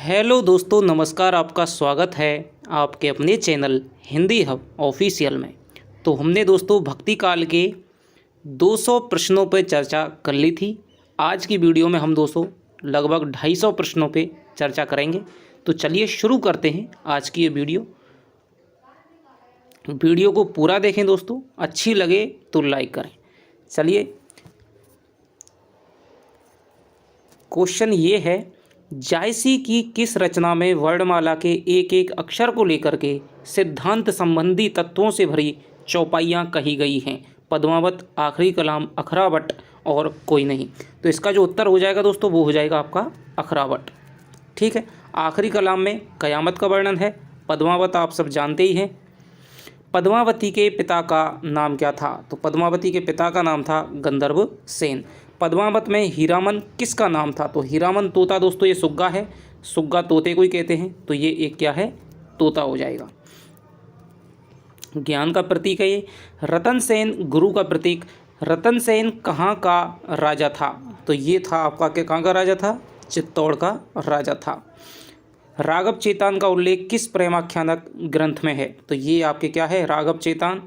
Hello दोस्तों, नमस्कार। आपका स्वागत है आपके अपने चैनल हिंदी हब ऑफिशियल में। तो हमने दोस्तों भक्ति काल के 200 प्रश्नों पर चर्चा कर ली थी। आज की वीडियो में हम दोस्तों लगभग 250 प्रश्नों पे चर्चा करेंगे। तो चलिए शुरू करते हैं आज की ये वीडियो को पूरा देखें दोस्तों, अच्छी लगे तो लाइक करें। चलिए, क्वेश्चन ये है, जायसी की किस रचना में वर्णमाला के एक एक अक्षर को लेकर के सिद्धांत संबंधी तत्वों से भरी चौपाइयाँ कही गई हैं? पद्मावत, आखिरी कलाम, अखरावट और कोई नहीं। तो इसका जो उत्तर हो जाएगा दोस्तों वो हो जाएगा आपका अखरावट। ठीक है, आखिरी कलाम में कयामत का वर्णन है। पद्मावत आप सब जानते ही हैं। पद्मावती के पिता का नाम क्या था? तो पद्मावती के पिता का नाम था गंधर्व सेन। पद्मावत में हीरामन किसका नाम था? तो हीरामन तोता दोस्तों ये सुग्गा है, सुग्गा तोते को ही कहते हैं। तो ये एक क्या है? तोता हो जाएगा। ज्ञान का प्रतीक है ये। रतन सेन गुरु का प्रतीक। रतन सेन कहाँ का राजा था? तो ये था आपका कहाँ का राजा था? चित्तौड़ का राजा था। राघव चेतान का उल्लेख किस प्रेमाख्यानक ग्रंथ में है? तो ये आपके क्या है? राघव चेतान।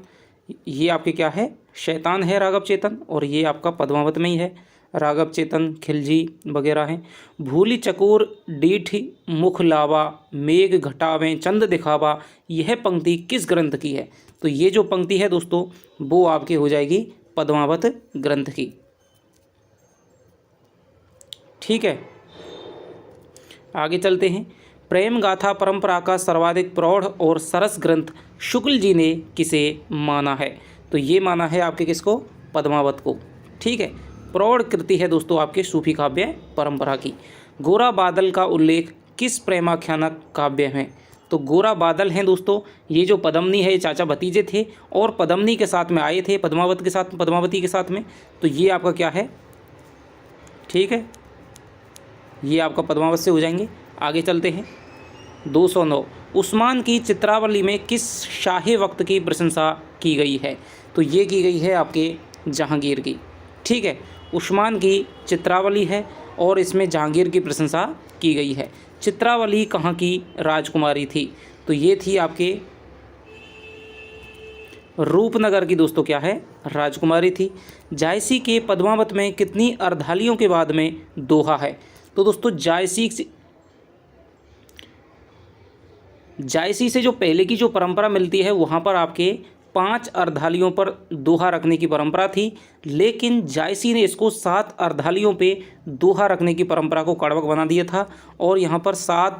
ये आपके क्या है? शैतान है राघव चेतन, और ये आपका पद्मावत में ही है। राघव चेतन, खिलजी वगैरह हैं। भूली चकोर डीठ मुख लावा, मेघ घटावें चंद दिखावा, यह पंक्ति किस ग्रंथ की है? तो ये जो पंक्ति है दोस्तों वो आपकी हो जाएगी पद्मावत ग्रंथ की। ठीक है, आगे चलते हैं। प्रेम गाथा परंपरा का सर्वाधिक प्रौढ़ और सरस ग्रंथ शुक्ल जी ने किसे माना है? तो ये माना है आपके किसको? पद्मावत को। ठीक है, प्रौढ़ कृति है दोस्तों आपके सूफी काव्य परंपरा की। गोरा बादल का उल्लेख किस प्रेमाख्यानक काव्य में? तो गोरा बादल हैं दोस्तों, ये जो पद्मनी है ये चाचा भतीजे थे और पद्मनी के साथ में आए थे पद्मावत के साथ, पद्मावती के साथ में। तो ये आपका क्या है? ठीक है, ये आपका पद्मावत से हो जाएंगे। आगे चलते हैं। 209, उस्मान की चित्रावली में किस शाही वक्त की प्रशंसा की गई है? तो ये की गई है आपके जहांगीर की। ठीक है, उस्मान की चित्रावली है और इसमें जहांगीर की प्रशंसा की गई है। चित्रावली कहाँ की राजकुमारी थी? तो ये थी आपके रूपनगर की दोस्तों क्या है? राजकुमारी थी। जायसी के पद्मावत में कितनी अर्धालियों के बाद में दोहा है? तो दोस्तों जायसी से जो पहले की जो परंपरा मिलती है वहाँ पर आपके 5 अर्धालियों पर दोहा रखने की परंपरा थी, लेकिन जायसी ने इसको 7 अर्धालियों पे दोहा रखने की परंपरा को कड़वक बना दिया था। और यहाँ पर 7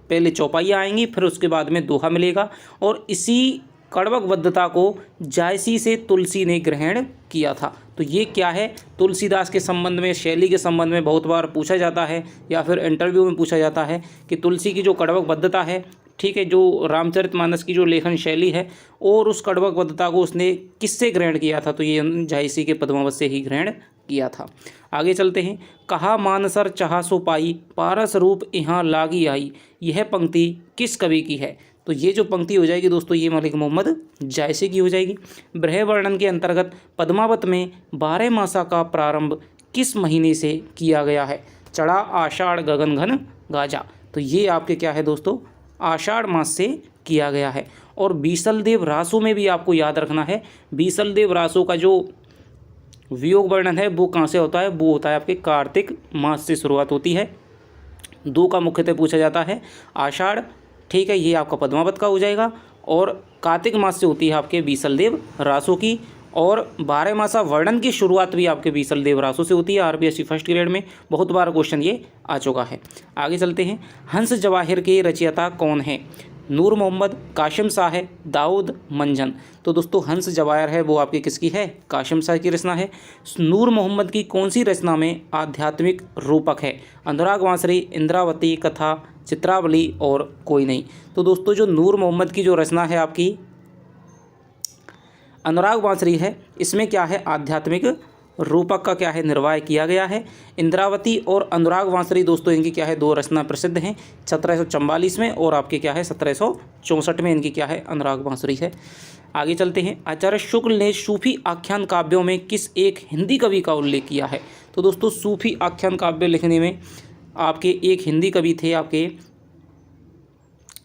पहले चौपाइयाँ आएंगी, फिर उसके बाद में दोहा मिलेगा। और इसी कड़वकबद्धता को जायसी से तुलसी ने ग्रहण किया था। तो ये क्या है? तुलसीदास के संबंध में, शैली के संबंध में बहुत बार पूछा जाता है या फिर इंटरव्यू में पूछा जाता है कि तुलसी की जो कड़वकबद्धता है, ठीक है, जो रामचरितमानस की जो लेखन शैली है, और उस कड़वकबद्धता को उसने किससे ग्रहण किया था? तो ये जायसी के पद्मावत से ही ग्रहण किया था। आगे चलते हैं। कहा मानसर चाहा सो पाई, पारस रूप यहाँ लागी आई, यह पंक्ति किस कवि की है? तो ये जो पंक्ति हो जाएगी दोस्तों ये मलिक मोहम्मद जायसी की हो जाएगी। ब्रह वर्णन के अंतर्गत पद्मावत में 12 मासा का प्रारंभ किस महीने से किया गया है? चढ़ा आषाढ़ गगन घन गाजा। तो ये आपके क्या है दोस्तों? आषाढ़ मास से किया गया है। और बीसलदेव रासों में भी आपको याद रखना है, बीसलदेव रासों का जो वियोग वर्णन है वो कहाँ से होता है? वो होता है आपके कार्तिक मास से शुरुआत होती है। 2 का मुख्यतः पूछा जाता है, आषाढ़, ठीक है, ये आपका पद्मावत का हो जाएगा, और कार्तिक मास से होती है आपके बीसलदेव रासों की। और 12 मासा वर्णन की शुरुआत भी आपके बीसलदेव रासों से होती है। आरपीएससी फर्स्ट ग्रेड में बहुत बार क्वेश्चन ये आ चुका है। आगे चलते हैं। हंस जवाहिर के रचयिता कौन है? नूर मोहम्मद, काशिम शाह है, दाऊद मंजन। तो दोस्तों हंस जवाहिर है वो आपकी किसकी है? काशिम शाह की रचना है। नूर मोहम्मद की कौन सी रचना में आध्यात्मिक रूपक है? अनुराग वांसरी, इंद्रावती, कथा, चित्रावली और कोई नहीं। तो दोस्तों जो नूर मोहम्मद की जो रचना है आपकी अनुराग वांसरी है, इसमें क्या है? आध्यात्मिक रूपक का क्या है? निर्वाह किया गया है। इंद्रावती और अनुराग वांसरी दोस्तों इनकी क्या है? 2 रचना प्रसिद्ध हैं। 1744 में और आपके क्या है? 1764 में इनकी क्या है? अनुराग वांसरी है। आगे चलते हैं। आचार्य शुक्ल ने सूफी आख्यान काव्यों में किस एक हिंदी कवि का उल्लेख किया है? तो दोस्तों सूफी आख्यान काव्य लिखने में आपके एक हिंदी कवि थे आपके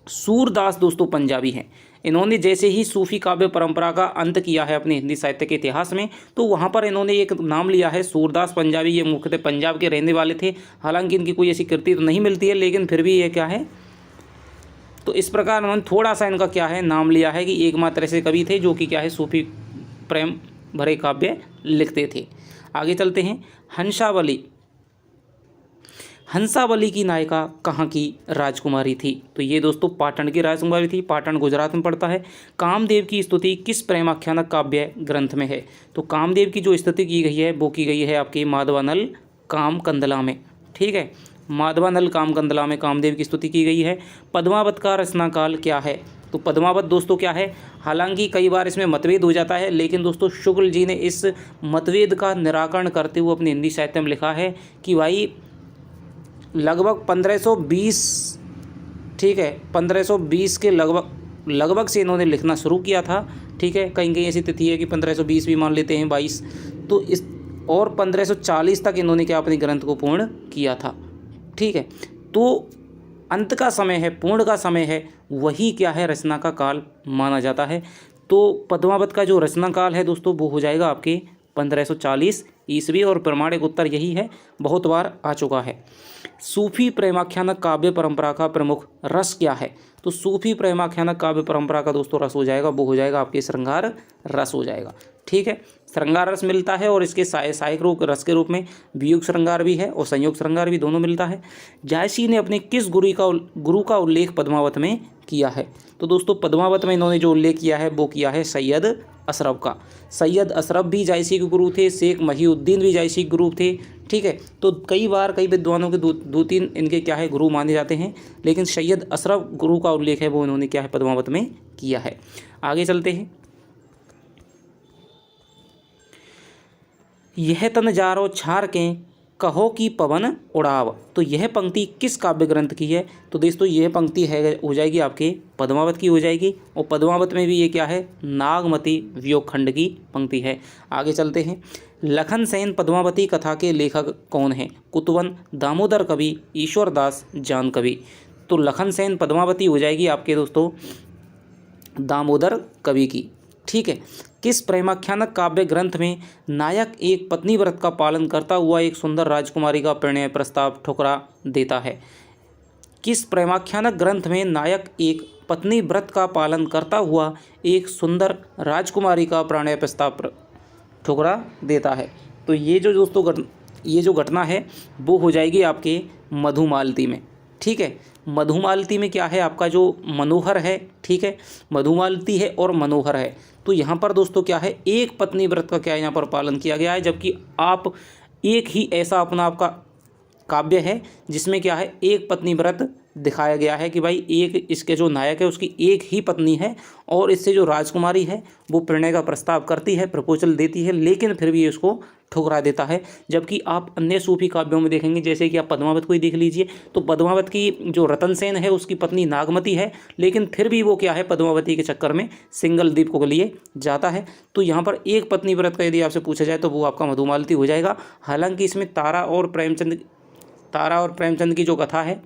सूरदास दोस्तों पंजाबी हैं। इन्होंने जैसे ही सूफी काव्य परंपरा का अंत किया है अपने हिंदी साहित्य के इतिहास में, तो वहाँ पर इन्होंने एक नाम लिया है सूरदास पंजाबी। ये मुख्यतः पंजाब के रहने वाले थे। हालांकि इनकी कोई ऐसी कृति तो नहीं मिलती है, लेकिन फिर भी ये क्या है, तो इस प्रकार उन्होंने थोड़ा सा इनका क्या है नाम लिया है कि एकमात्र ऐसे कवि थे जो कि क्या है सूफी प्रेम भरे काव्य लिखते थे। आगे चलते हैं। हंसावली। हंसावली की नायिका कहाँ की राजकुमारी थी? तो ये दोस्तों पाटन की राजकुमारी थी। पाटन गुजरात में पड़ता है। कामदेव की स्तुति किस प्रेमाख्यानक काव्य ग्रंथ में है? तो कामदेव की जो स्तुति की गई है वो की गई है आपके माधवानल काम कंदला में। ठीक है, माधवानल काम कंदला में कामदेव की स्तुति की गई है। पद्मावत का रचनाकाल क्या है? तो पद्मावत दोस्तों क्या है, हालांकि कई बार इसमें मतभेद हो जाता है, लेकिन दोस्तों शुक्ल जी ने इस मतभेद का निराकरण करते हुए अपने हिंदी साहित्य में लिखा है कि भाई लगभग 1520, ठीक है, 1520 के लगभग से इन्होंने लिखना शुरू किया था। ठीक है, कहीं कहीं ऐसी तिथि है कि 1520 भी मान लेते हैं 22, तो इस और 1540 तक इन्होंने क्या अपने ग्रंथ को पूर्ण किया था। ठीक है, तो अंत का समय है, पूर्ण का समय है, वही क्या है रचना का काल माना जाता है। तो पद्मावत का जो रचना काल है दोस्तों वो हो जाएगा आपके 1540 ईस्वी, और प्रमाणिक उत्तर यही है, बहुत बार आ चुका है। सूफी प्रेमाख्यानक काव्य परंपरा का प्रमुख रस क्या है? तो सूफी प्रेमाख्यानक काव्य परंपरा का दोस्तों रस हो जाएगा, वो हो जाएगा आपके श्रृंगार रस हो जाएगा। ठीक है, श्रृंगार रस मिलता है और इसके सहायक रूप रस के रूप में वियोग श्रृंगार भी है और संयोग श्रृंगार भी, दोनों मिलता है। जायसी ने अपने किस गुरु का उल्लेख पद्मावत में किया है? तो दोस्तों पद्मावत में इन्होंने जो उल्लेख किया है वो किया है सैयद अशरफ का। सैयद अशरफ भी जायसी के गुरु थे, शेख महिउद्दीन भी जायसी के गुरु थे। ठीक है, तो कई विद्वानों के दो तीन इनके क्या है गुरु माने जाते हैं, लेकिन सैयद अशरफ गुरु का उल्लेख है वो इन्होंने क्या है पद्मावत में किया है। आगे चलते हैं। यह तन जारो छार के कहो की पवन उड़ाव। तो यह पंक्ति किस काव्य ग्रंथ की है? तो दोस्तों यह पंक्ति है हो जाएगी आपके पद्मावत की हो जाएगी, और पद्मावत में भी ये क्या है नागमती वियोग खंड की पंक्ति है। आगे चलते हैं। लखन सेन पद्मावती कथा के लेखक कौन हैं? कुतवन, दामोदर कवि, ईश्वरदास, जान कवि। तो लखन सेन पद्मावती हो जाएगी आपके दोस्तों दामोदर कवि की। ठीक है, किस प्रेमाख्यानक काव्य ग्रंथ में नायक एक पत्नी व्रत का पालन करता हुआ एक सुंदर राजकुमारी का प्रणय प्रस्ताव ठुकरा देता है? किस प्रेमाख्यानक ग्रंथ में नायक एक पत्नी व्रत का पालन करता हुआ एक सुंदर राजकुमारी का प्रणय प्रस्ताव ठुकरा देता है? तो ये जो दोस्तों ये जो घटना है वो हो जाएगी आपके मधुमालती में। ठीक है, मधुमालती में क्या है आपका जो मनोहर है, ठीक है, मधुमालती है और मनोहर है। तो यहाँ पर दोस्तों क्या है एक पत्नी व्रत का क्या यहाँ पर पालन किया गया है, जबकि आप एक ही ऐसा अपना आपका काव्य है जिसमें क्या है एक पत्नी व्रत दिखाया गया है कि भाई एक इसके जो नायक है उसकी एक ही पत्नी है, और इससे जो राजकुमारी है वो प्रणय का प्रस्ताव करती है, प्रपोजल देती है, लेकिन फिर भी उसको ठुकरा देता है। जबकि आप अन्य सूफी काव्यों में देखेंगे, जैसे कि आप पद्मावत को ही देख लीजिए, तो पद्मावत की जो रतन सेन है उसकी पत्नी नागमती है, लेकिन फिर भी वो क्या है पद्मावती के चक्कर में सिंगल द्वीप को लिए जाता है। तो यहाँ पर एक पत्नी व्रत का यदि आपसे पूछा जाए तो वो आपका मधुमालती हो जाएगा। हालांकि इसमें तारा और प्रेमचंद की जो कथा है,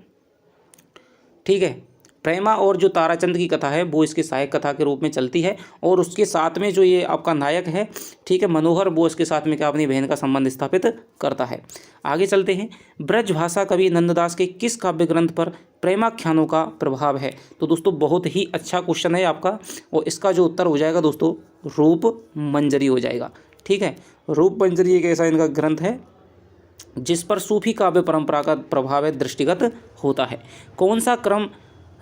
ठीक है, प्रेमा और जो ताराचंद की कथा है वो इसके सहायक कथा के रूप में चलती है, और उसके साथ में जो ये आपका नायक है, ठीक है, मनोहर, वो इसके साथ में क्या अपनी बहन का संबंध स्थापित करता है। आगे चलते हैं। ब्रजभाषा कवि नंददास के किस काव्य ग्रंथ पर प्रेमाख्यानों का प्रभाव है? तो दोस्तों बहुत ही अच्छा क्वेश्चन है आपका, और इसका जो उत्तर हो जाएगा दोस्तों रूप मंजरी हो जाएगा। ठीक है, रूप मंजरी एक ऐसा इनका ग्रंथ है जिस पर सूफी काव्य परंपरा का प्रभाव है दृष्टिगत होता है। कौन सा क्रम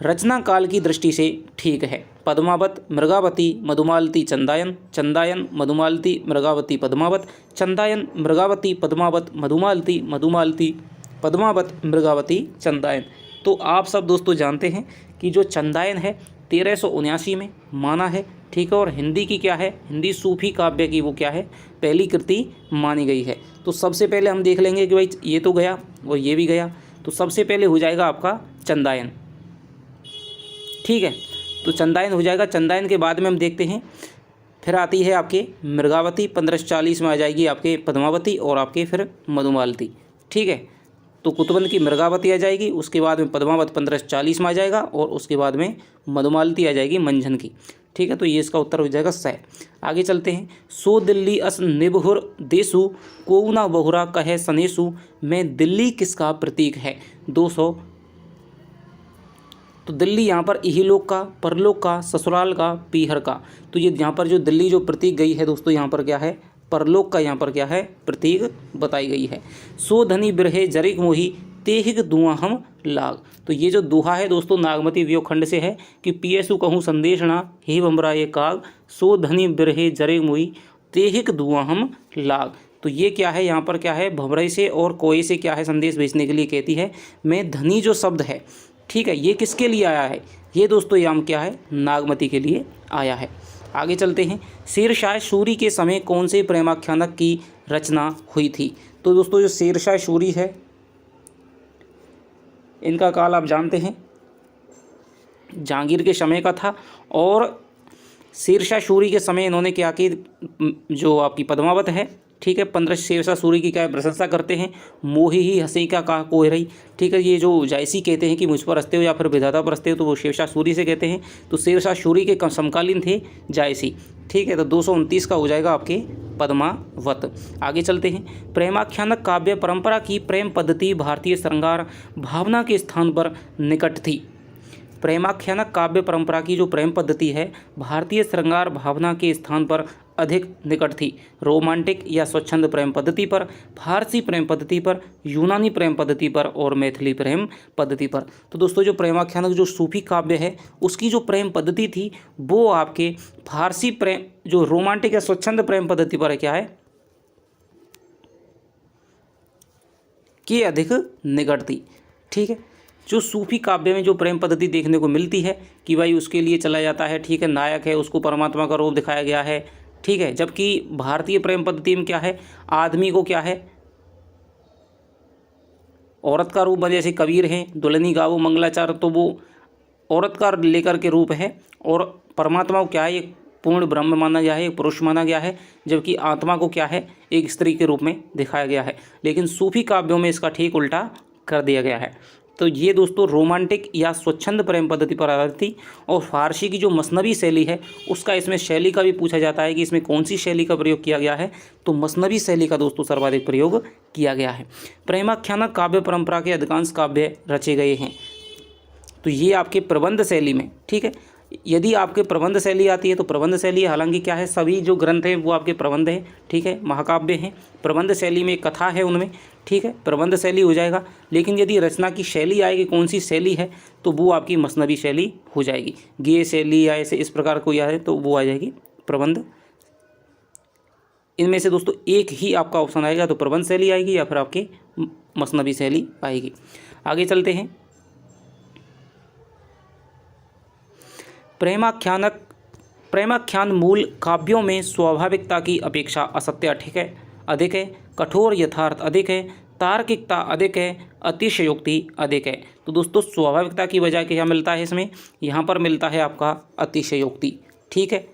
रचना काल की दृष्टि से ठीक है? पद्मावत, मृगावती, मधुमालती, चंदायन, चंदायन, मधुमालती, मृगावती, पद्मावत, चंदायन, मृगावती, पद्मावत, मधुमालती, मधुमालती, पद्मावत, मृगावती, चंदायन। तो आप सब दोस्तों जानते हैं कि जो चंदायन है 1379 में माना है, ठीक है, और हिंदी की क्या है, हिंदी सूफी काव्य की वो क्या है पहली कृति मानी गई है। तो सबसे पहले हम देख लेंगे कि भाई ये तो गया और ये भी गया, तो सबसे पहले हो जाएगा आपका चंदायन। ठीक है, तो चंदायन हो जाएगा। चंदायन के बाद में हम देखते हैं फिर आती है आपके मृगावती, 1540 में आ जाएगी आपके पद्मावती और आपके फिर मधुमालती। ठीक है, तो कुतुबन की मृगावती आ जाएगी, उसके बाद में पद्मावत 1540 में आ जाएगा और उसके बाद में मधुमालती आ जाएगी मंझन की। ठीक है, तो ये इसका उत्तर हो जाएगा सै। आगे चलते हैं। सो दिल्ली अस निबहुर देसु को ना बहुरा कहे सनेसु, में दिल्ली किसका प्रतीक है? 200। तो दिल्ली यहाँ पर इहलोक का, परलोक का, ससुराल का, पीहर का। तो ये यहाँ पर जो दिल्ली जो प्रतीक गई है दोस्तों, यहाँ पर क्या है? परलोक का यहाँ पर क्या है? प्रतीक बताई गई है। सो धनी बिरहे जरिक मोही तेहिक धुआं हम लाग। तो ये जो दोहा है दोस्तों नागमती वियोग खंड से है कि पियसु कहूँ संदेश ना हे बमरा ये काग, सो धनी बिरहे जरिक मोही तेहिक धुआं हम लाग। तो ये क्या है? यहाँ पर क्या है? भमरई से और कोई से क्या है? संदेश भेजने के लिए कहती है। मैं धनी जो शब्द है, ठीक है, ये किसके लिए आया है? ये दोस्तों याम क्या है? नागमती के लिए आया है। आगे चलते हैं। शेरशाह सूरी के समय कौन से प्रेमाख्यानक की रचना हुई थी? तो दोस्तों जो शेरशाह सूरी है, इनका काल आप जानते हैं जहांगीर के समय का था। और शेरशाह सूरी के समय इन्होंने क्या की? जो आपकी पद्मावत है, ठीक है, 15 शेरशाह सूरी की क्या प्रशंसा करते हैं? मोही ही हंसी का कहा कोई रही। ठीक है, ये जो जायसी कहते हैं कि मुझ पर हंसते हो या फिर विधाता पर हंसते हो, तो वो शेरशाह सूरी से कहते हैं। तो शेरशाह सूरी के समकालीन थे जायसी। ठीक है, तो 229 का हो जाएगा आपके पद्मावत। आगे चलते हैं। प्रेमाख्यानक काव्य परंपरा की प्रेम पद्धति भारतीय श्रृंगार भावना के स्थान पर निकट थी। प्रेमाख्यानक काव्य परंपरा की जो प्रेम पद्धति है भारतीय श्रृंगार भावना के स्थान पर अधिक निकट थी। रोमांटिक या स्वच्छंद प्रेम पद्धति पर, फारसी प्रेम पद्धति पर, यूनानी प्रेम पद्धति पर और मैथिली प्रेम पद्धति पर। तो दोस्तों जो प्रेमाख्यानक जो सूफी काव्य है उसकी जो प्रेम पद्धति थी वो आपके फारसी प्रेम जो रोमांटिक या स्वच्छंद प्रेम पद्धति पर क्या है कि अधिक निकट थी। ठीक है, जो सूफी काव्य में जो प्रेम पद्धति देखने को मिलती है कि भाई उसके लिए चला जाता है, ठीक है, नायक है, उसको परमात्मा का रूप दिखाया गया है, ठीक है, जबकि भारतीय प्रेम पद्धति में क्या है? आदमी को क्या है? औरत का रूप, जैसे कबीर हैं, दुल्हनी गावो मंगलाचार, तो वो औरत का लेकर के रूप है। और परमात्मा को क्या है? एक पूर्ण ब्रह्म माना गया है, एक पुरुष माना गया है, जबकि आत्मा को क्या है? एक स्त्री के रूप में दिखाया गया है। लेकिन सूफी काव्यों में इसका ठीक उल्टा कर दिया गया है। तो ये दोस्तों रोमांटिक या स्वच्छंद प्रेम पद्धति पर आधारित थी। और फारसी की जो मसनवी शैली है उसका इसमें शैली का भी पूछा जाता है कि इसमें कौन सी शैली का प्रयोग किया गया है, तो मसनवी शैली का दोस्तों सर्वाधिक प्रयोग किया गया है। प्रेमाख्यानक काव्य परंपरा के अधिकांश काव्य रचे गए हैं तो ये आपके प्रबंध शैली में। ठीक है, यदि आपके प्रबंध शैली आती है तो प्रबंध शैली, हालांकि क्या है सभी जो ग्रंथ हैं वो आपके प्रबंध हैं, ठीक है, महाकाव्य हैं, प्रबंध शैली में कथा है उनमें, ठीक है, प्रबंध शैली हो जाएगा। लेकिन यदि रचना की शैली आएगी कौन सी शैली है तो वो आपकी मसनवी शैली हो जाएगी। गेय शैली या ऐसे इस प्रकार कोई आए तो वो आ जाएगी प्रबंध। इनमें से दोस्तों एक ही आपका ऑप्शन आएगा, तो प्रबंध शैली आएगी या फिर आपकी मसनवी शैली आएगी। आगे चलते हैं। प्रेमाख्यान मूल काव्यों में स्वाभाविकता की अपेक्षा असत्य अधिक है, कठोर यथार्थ अधिक है, तार्किकता अधिक है, अतिशयोक्ति अधिक है। तो दोस्तों स्वाभाविकता की बजाय क्या मिलता है इसमें? यहाँ पर मिलता है आपका अतिशयोक्ति। ठीक है,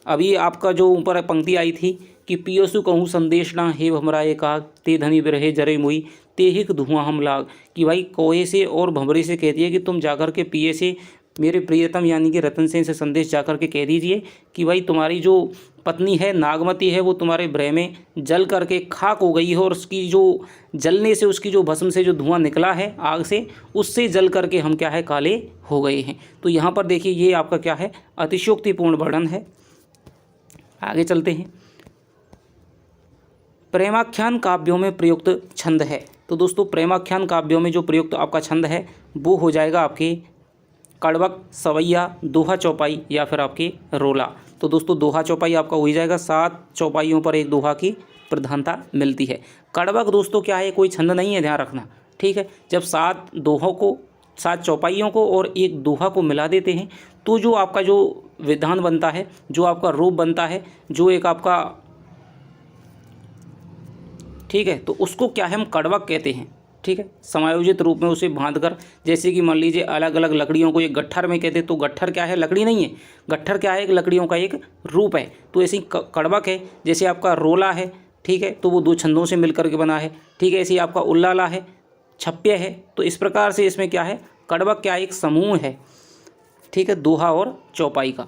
अभी आपका जो ऊपर पंक्ति आई थी कि पियसु कहूँ संदेश ना हे भमरा काग, ते धनी बिरहे जरे मुई तेहिक धुआं हम लाग। कि भाई कोए से और भमरे से कहती है कि तुम जाकर के पिए से मेरे प्रियतम यानी कि रतन सेन से संदेश जाकर के कह दीजिए कि भाई तुम्हारी जो पत्नी है नागमती है वो तुम्हारे भ्रह में जल करके खाक हो गई है, और उसकी जो जलने से उसकी जो भस्म से जो धुआं निकला है आग से, उससे जल करके हम क्या है काले हो गए हैं। तो यहाँ पर देखिए ये आपका क्या है अतिशयोक्तिपूर्ण वर्णन है। आगे चलते हैं। प्रेमाख्यान काव्यों में प्रयुक्त छंद है। तो दोस्तों प्रेमाख्यान काव्यों में जो प्रयुक्त आपका छंद है वो हो जाएगा आपके कड़वक, सवैया, दोहा चौपाई या फिर आपकी रोला। तो दोस्तों दोहा चौपाई आपका हो ही जाएगा, 7 चौपाइयों पर एक दोहा की प्रधानता मिलती है। कड़वक दोस्तों क्या है? कोई छंद नहीं है, ध्यान रखना। ठीक है, जब 7 दोहों को, 7 चौपाइयों को और एक दोहा को मिला देते हैं तो जो आपका जो विधान बनता है, जो आपका रूप बनता है, जो एक आपका, ठीक है, तो उसको क्या है हम कड़वक कहते हैं। ठीक है, समायोजित रूप में उसे बांधकर, जैसे कि मान लीजिए अलग अलग लकड़ियों को एक गट्ठर में कहते हैं, तो गट्ठर क्या है? लकड़ी नहीं है, गट्ठर क्या है? एक लकड़ियों का एक रूप है। तो ऐसे ही कड़वक है, जैसे आपका रोला है, ठीक है, तो वो दो छंदों से मिलकर के बना है। ठीक है, ऐसे ही आपका उल्लाला है, छप्य है। तो इस प्रकार से इसमें क्या है, कड़वक क्या एक समूह है, ठीक है, दोहा और चौपाई का।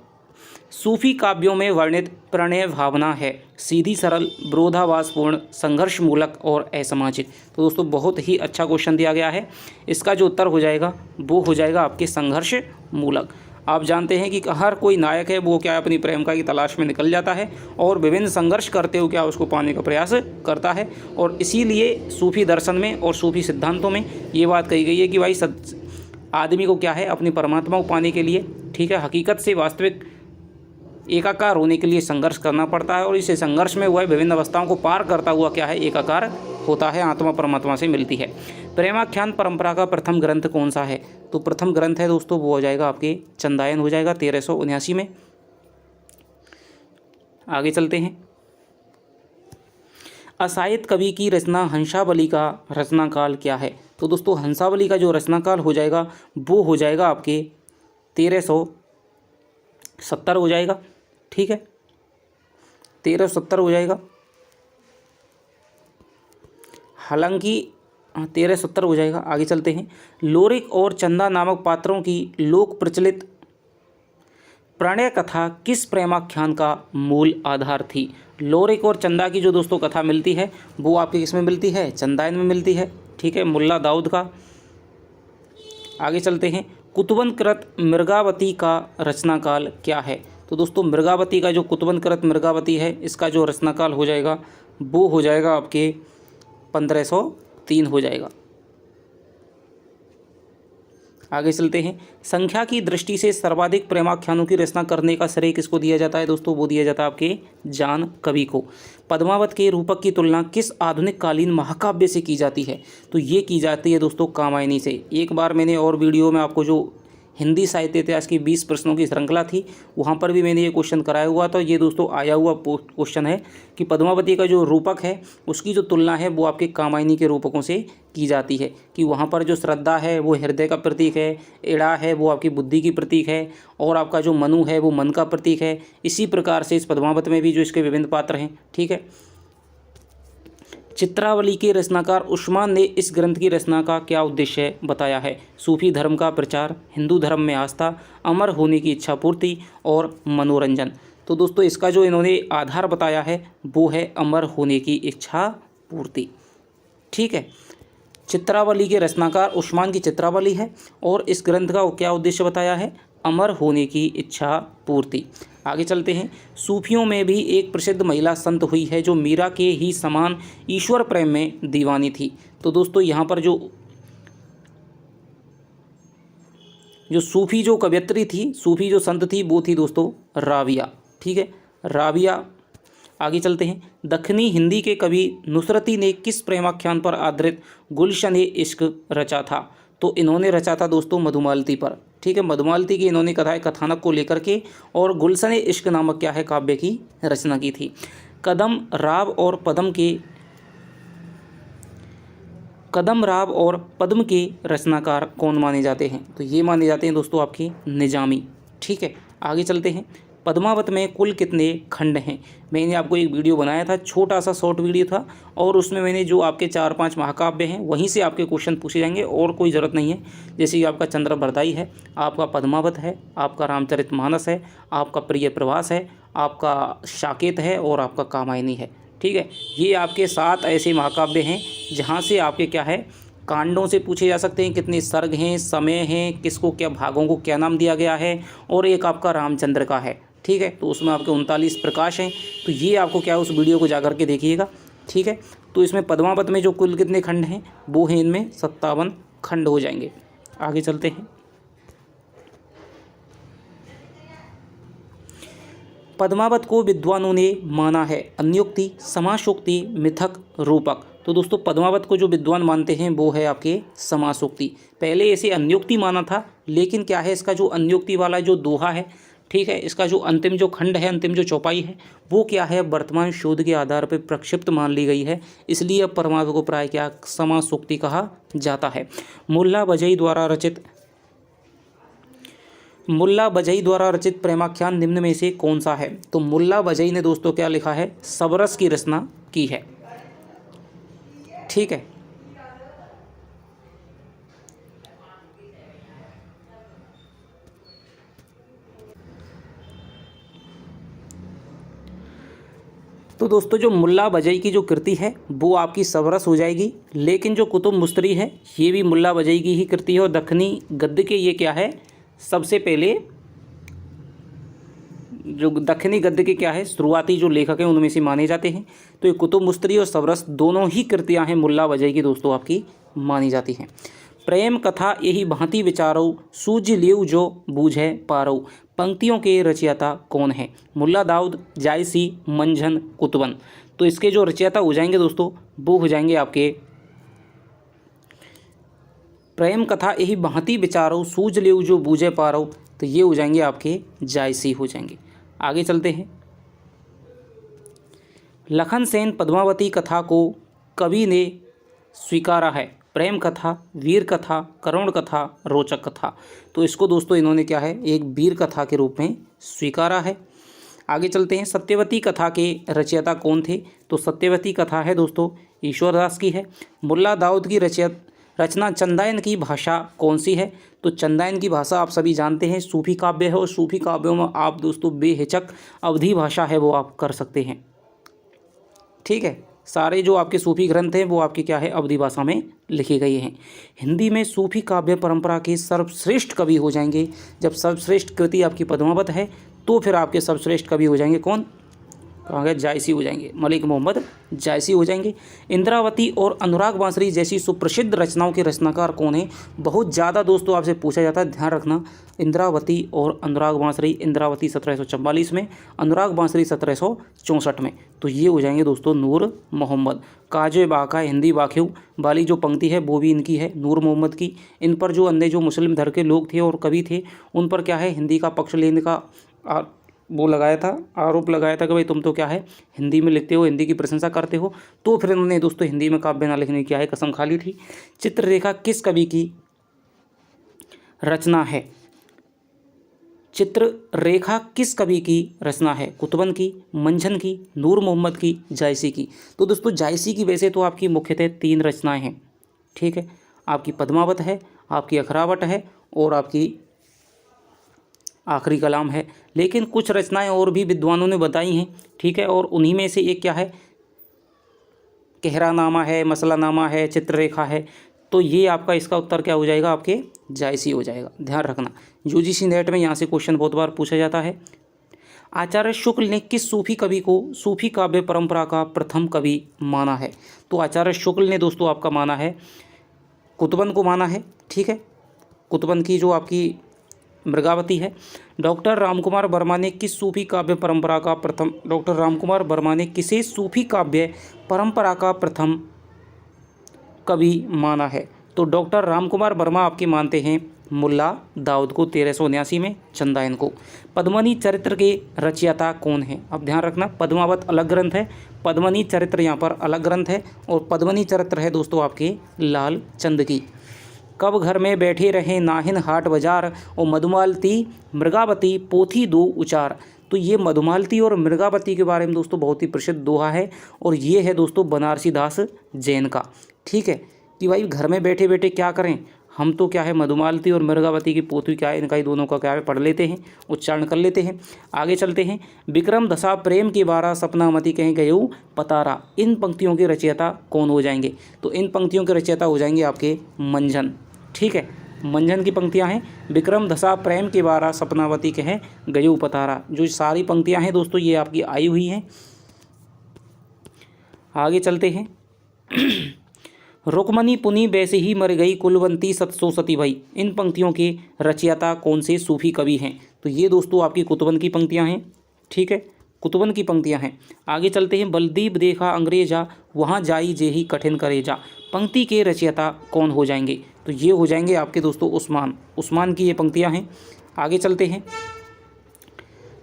सूफी काव्यों में वर्णित प्रणय भावना है सीधी, सरल, विरोधाभासपूर्ण, संघर्ष मूलक और असामाजिक। तो दोस्तों बहुत ही अच्छा क्वेश्चन दिया गया है। इसका जो उत्तर हो जाएगा वो हो जाएगा आपके संघर्ष मूलक। आप जानते हैं कि हर कोई नायक है वो क्या है, अपनी प्रेमिका की तलाश में निकल जाता है और विभिन्न संघर्ष करते हुए क्या उसको पाने का प्रयास करता है। और इसीलिए सूफी दर्शन में और सूफी सिद्धांतों में ये बात कही गई है कि भाई आदमी को क्या है, अपनी परमात्मा को पाने के लिए, ठीक है, हकीकत से वास्तविक एकाकार होने के लिए संघर्ष करना पड़ता है। और इस संघर्ष में वह विभिन्न अवस्थाओं को पार करता हुआ क्या है, एकाकार होता है, आत्मा परमात्मा से मिलती है। प्रेमाख्यान परंपरा का प्रथम ग्रंथ कौन सा है? तो प्रथम ग्रंथ है दोस्तों वो हो जाएगा आपके चंदायन हो जाएगा 1379 में। आगे चलते हैं। असायत कवि की रचना हंसावली का रचनाकाल क्या है? तो दोस्तों हंसावली का जो रचनाकाल हो जाएगा वो हो जाएगा आपके 1370 हो जाएगा, ठीक है, 1370 हो जाएगा। हालांकि 1370 हो जाएगा। आगे चलते हैं। लोरिक और चंदा नामक पात्रों की लोक प्रचलित प्रणय कथा किस प्रेमाख्यान का मूल आधार थी? लोरिक और चंदा की जो दोस्तों कथा मिलती है वो आपकी किस में मिलती है? चंदायन में मिलती है, ठीक है, मुल्ला दाऊद का। आगे चलते हैं। कुतुबनकृत मृगावती का रचनाकाल क्या है? तो दोस्तों मृगावती का जो कुतुबनकृत मृगावती है इसका जो रचनाकाल हो जाएगा वो हो जाएगा आपके 1503 हो जाएगा। आगे चलते हैं। संख्या की दृष्टि से सर्वाधिक प्रेमाख्यानों की रचना करने का श्रेय किसको दिया जाता है दोस्तों? वो दिया जाता है आपके जान कवि को। पद्मावत के रूपक की तुलना किस आधुनिक कालीन महाकाव्य से की जाती है? तो ये की जाती है दोस्तों कामायनी से। एक बार मैंने और वीडियो में आपको जो हिंदी साहित्य इतिहास की 20 प्रश्नों की श्रृंखला थी वहाँ पर भी मैंने ये क्वेश्चन कराया हुआ था। ये दोस्तों आया हुआ क्वेश्चन है कि पद्मावती का जो रूपक है उसकी जो तुलना है वो आपके कामायनी के रूपकों से की जाती है कि वहाँ पर जो श्रद्धा है वो हृदय का प्रतीक है, एड़ा है वो आपकी बुद्धि की प्रतीक है और आपका जो मनु है वो मन का प्रतीक है। इसी प्रकार से इस पद्मावत में भी जो इसके विभिन्न पात्र हैं, ठीक है। चित्रावली के रचनाकार उस्मान ने इस ग्रंथ की रचना का क्या उद्देश्य बताया है? सूफी धर्म का प्रचार, हिंदू धर्म में आस्था, अमर होने की इच्छा पूर्ति और मनोरंजन। तो दोस्तों इसका जो इन्होंने आधार बताया है वो है अमर होने की इच्छा पूर्ति, ठीक है। चित्रावली के रचनाकार उस्मान की चित्रावली है और इस ग्रंथ का क्या उद्देश्य बताया है? अमर होने की इच्छा पूर्ति। आगे चलते हैं। सूफियों में भी एक प्रसिद्ध महिला संत हुई है जो मीरा के ही समान ईश्वर प्रेम में दीवानी थी। तो दोस्तों यहाँ पर जो सूफी जो कवयित्री थी, सूफी जो संत थी वो थी दोस्तों राबिया, ठीक है, राबिया। आगे चलते हैं। दक्षिणी हिंदी के कवि नुसरती ने किस प्रेमाख्यान पर आधारित गुलशन-ए-इश्क रचा था? तो इन्होंने रचा था दोस्तों मधुमालती पर, ठीक है, मधुमालती की इन्होंने कथानक को लेकर के और गुलशन-ए-इश्क नामक क्या है काव्य की रचना की थी। कदम राव और पद्म के रचनाकार कौन माने जाते हैं? तो ये माने जाते हैं दोस्तों आपके निजामी, ठीक है। आगे चलते हैं। पद्मावत में कुल कितने खंड हैं? मैंने आपको एक वीडियो बनाया था, छोटा सा शॉर्ट वीडियो था और उसमें मैंने जो आपके 4-5 महाकाव्य हैं वहीं से आपके क्वेश्चन पूछे जाएंगे और कोई ज़रूरत नहीं है। जैसे कि आपका चंद्रबरदाई है, आपका पद्मावत है, आपका रामचरितमानस है, आपका प्रिय प्रवास है, आपका साकेत है और आपका कामायनी है, ठीक है। ये आपके 7 ऐसे महाकाव्य हैं जहाँ से आपके क्या है कांडों से पूछे जा सकते हैं, कितने सर्ग हैं, समय हैं, किसको क्या भागों को क्या नाम दिया गया है, और एक आपका रामचंद्र का है, ठीक है। तो उसमें आपके 39 प्रकाश हैं। तो ये आपको क्या है उस वीडियो को जा कर के देखिएगा, ठीक है। तो इसमें पद्मावत में जो कुल कितने खंड हैं वो हैं इनमें 57 खंड हो जाएंगे। आगे चलते हैं। पद्मावत को विद्वानों ने माना है अन्योक्ति, समासोक्ति, मिथक, रूपक। तो दोस्तों पद्मावत को जो विद्वान मानते हैं वो है आपके समासोक्ति। पहले इसे अन्योक्ति माना था, लेकिन क्या है इसका जो अन्योक्ति वाला जो दोहा है, ठीक है, इसका जो अंतिम जो खंड है, अंतिम जो चौपाई है वो क्या है वर्तमान शोध के आधार पर प्रक्षिप्त मान ली गई है। इसलिए अब पद्मावत को प्राय क्या समासोक्ति कहा जाता है। मुल्ला वजई द्वारा रचित मुल्ला बजई द्वारा रचित प्रेमाख्यान निम्न में से कौन सा है? तो मुल्ला बजई ने दोस्तों क्या लिखा है? सबरस की रचना की है। ठीक है, तो दोस्तों जो मुल्ला बजई की जो कृति है वो आपकी सबरस हो जाएगी, लेकिन जो कुतुब मुस्तरी है ये भी मुल्ला बजई की ही कृति है और दक्खनी गद्य के ये क्या है? सबसे पहले जो दक्खनी गद्य के क्या है शुरुआती जो लेखक हैं उनमें से माने जाते हैं। तो ये कुतुब मुस्तरी और सबरस दोनों ही कृतियां हैं मुल्ला बजई की दोस्तों आपकी मानी जाती हैं। प्रेम कथा यही भांति विचारो सूझ लियो जो बूझे पारो, पंक्तियों के रचयिता कौन है? मुल्ला दाऊद, जायसी, मंझन, कुतुबन। तो इसके जो रचयिता हो जाएंगे दोस्तों वो हो जाएंगे आपके प्रेम कथा यही भांति विचारो सूझ लियो जो बूझे पारो, तो ये हो जाएंगे आपके जायसी हो जाएंगे। आगे चलते हैं। लखन सेन पद्मावती कथा को कवि ने स्वीकारा है? प्रेम कथा, वीर कथा, करुण कथा, रोचक कथा। तो इसको दोस्तों इन्होंने क्या है? एक वीर कथा के रूप में स्वीकारा है। आगे चलते हैं। सत्यवती कथा के रचयिता कौन थे? तो सत्यवती कथा है दोस्तों ईश्वरदास की है। मुल्ला दाऊद की रचना चंदायन की भाषा कौन सी है? तो चंदायन की भाषा आप सभी जानते हैं सूफी काव्य है और सूफी काव्यों में आप दोस्तों बेहिचक अवधी भाषा है वो आप कर सकते हैं। ठीक है, सारे जो आपके सूफी ग्रंथ हैं वो आपके क्या है? अवधी भाषा में लिखे गए हैं। हिंदी में सूफी काव्य परंपरा के सर्वश्रेष्ठ कवि हो जाएंगे। जब सर्वश्रेष्ठ कृति आपकी पद्मावत है तो फिर आपके सर्वश्रेष्ठ कवि हो जाएंगे कौन? कहाँ गए? जायसी हो जाएंगे, मलिक मोहम्मद जायसी हो जाएंगे। इंद्रावती और अनुराग बांसुरी जैसी सुप्रसिद्ध रचनाओं के रचनाकार कौन है? बहुत ज़्यादा दोस्तों आपसे पूछा जाता है, ध्यान रखना। इंद्रावती और अनुराग बांसुरी, इंद्रावती 1744 में, अनुराग बांसुरी 1764 में। तो ये हो जाएंगे दोस्तों नूर मोहम्मद। काजे बाका हिंदी बाख्यू वाली जो पंक्ति है वो भी इनकी है, नूर मोहम्मद की। इन पर जो अन्य जो मुस्लिम धर्म के लोग थे और कवि थे उन पर क्या है? हिंदी का पक्ष लेने का वो लगाया था, आरोप लगाया था कि भाई तुम तो क्या है हिंदी में लिखते हो, हिंदी की प्रशंसा करते हो। तो फिर इन्होंने दोस्तों हिंदी में काव्य ना लिखने की क्या है कसम खा ली थी। चित्ररेखा किस कवि की रचना है? चित्ररेखा किस कवि की रचना है? कुतुबन की, मंझन की, नूर मोहम्मद की, जायसी की। तो दोस्तों जायसी की वैसे तो आपकी मुख्यतः 3 रचनाएं हैं। ठीक है, आपकी पद्मावत है, आपकी अखरावट है और आपकी आखिरी कलाम है। लेकिन कुछ रचनाएं और भी विद्वानों ने बताई हैं। ठीक है, और उन्हीं में से एक क्या है? कहरानामा है, मसलानामा है, चित्ररेखा है। तो ये आपका इसका उत्तर क्या हो जाएगा? आपके जायसी हो जाएगा। ध्यान रखना, यूजीसी नेट में यहाँ से क्वेश्चन बहुत बार पूछा जाता है। आचार्य शुक्ल ने किस सूफी कवि को सूफी काव्य परंपरा का प्रथम कवि माना है? तो आचार्य शुक्ल ने दोस्तों आपका माना है कुतुबन को माना है। ठीक है, कुतुबन की जो आपकी मृगावती है। डॉक्टर रामकुमार वर्मा ने किस सूफी काव्य परंपरा का प्रथम डॉक्टर रामकुमार वर्मा ने किसे सूफी काव्य परंपरा का प्रथम कवि माना है? तो डॉक्टर रामकुमार वर्मा आपके मानते हैं मुल्ला दाऊद को 1379 में, चंदायन को। पद्मनी चरित्र के रचयिता कौन है? अब ध्यान रखना, पद्मावत अलग ग्रंथ है, पद्मनी चरित्र यहाँ पर अलग ग्रंथ है और पद्मनी चरित्र है दोस्तों आपके लाल चंद की। कब घर में बैठे रहे नाहिन हाट बाजार और मधुमालती मृगावती पोथी दो उचार। तो ये मधुमालती और मृगावती के बारे में दोस्तों बहुत ही प्रसिद्ध दोहा है और ये है दोस्तों बनारसी दास जैन का। ठीक है, कि भाई घर में बैठे बैठे क्या करें, हम तो क्या है मधुमालती और मृगावती की पोथी क्या है, इनका ही दोनों का क्या है पढ़ लेते हैं, उच्चारण कर लेते हैं। आगे चलते हैं। विक्रम दशा प्रेम के 12 सपना मती कहीं गयो पतारा। इन पंक्तियों के रचयिता कौन हो जाएंगे? तो इन पंक्तियों के रचयिता हो जाएंगे आपके मंझन। ठीक है, मंझन की पंक्तियां हैं विक्रम दशा प्रेम के 12 सपनावती कहें गयो पतारा। जो सारी पंक्तियां हैं दोस्तों ये आपकी आई हुई हैं। आगे चलते हैं। रुक्मणी पुनी वैसे ही मर गई कुलवंती सतसो सती भई। इन पंक्तियों के रचयिता कौन से सूफी कवि हैं? तो ये दोस्तों आपकी कुतुबन की पंक्तियां हैं। ठीक है, कुतुबन की पंक्तियां हैं। आगे चलते हैं। बलदीप देखा अंग्रेजा वहाँ जाई जेही कठिन करेजा। पंक्ति के रचयिता कौन हो जाएंगे? तो ये हो जाएंगे आपके दोस्तों उस्मान की ये पंक्तियां हैं। आगे चलते हैं।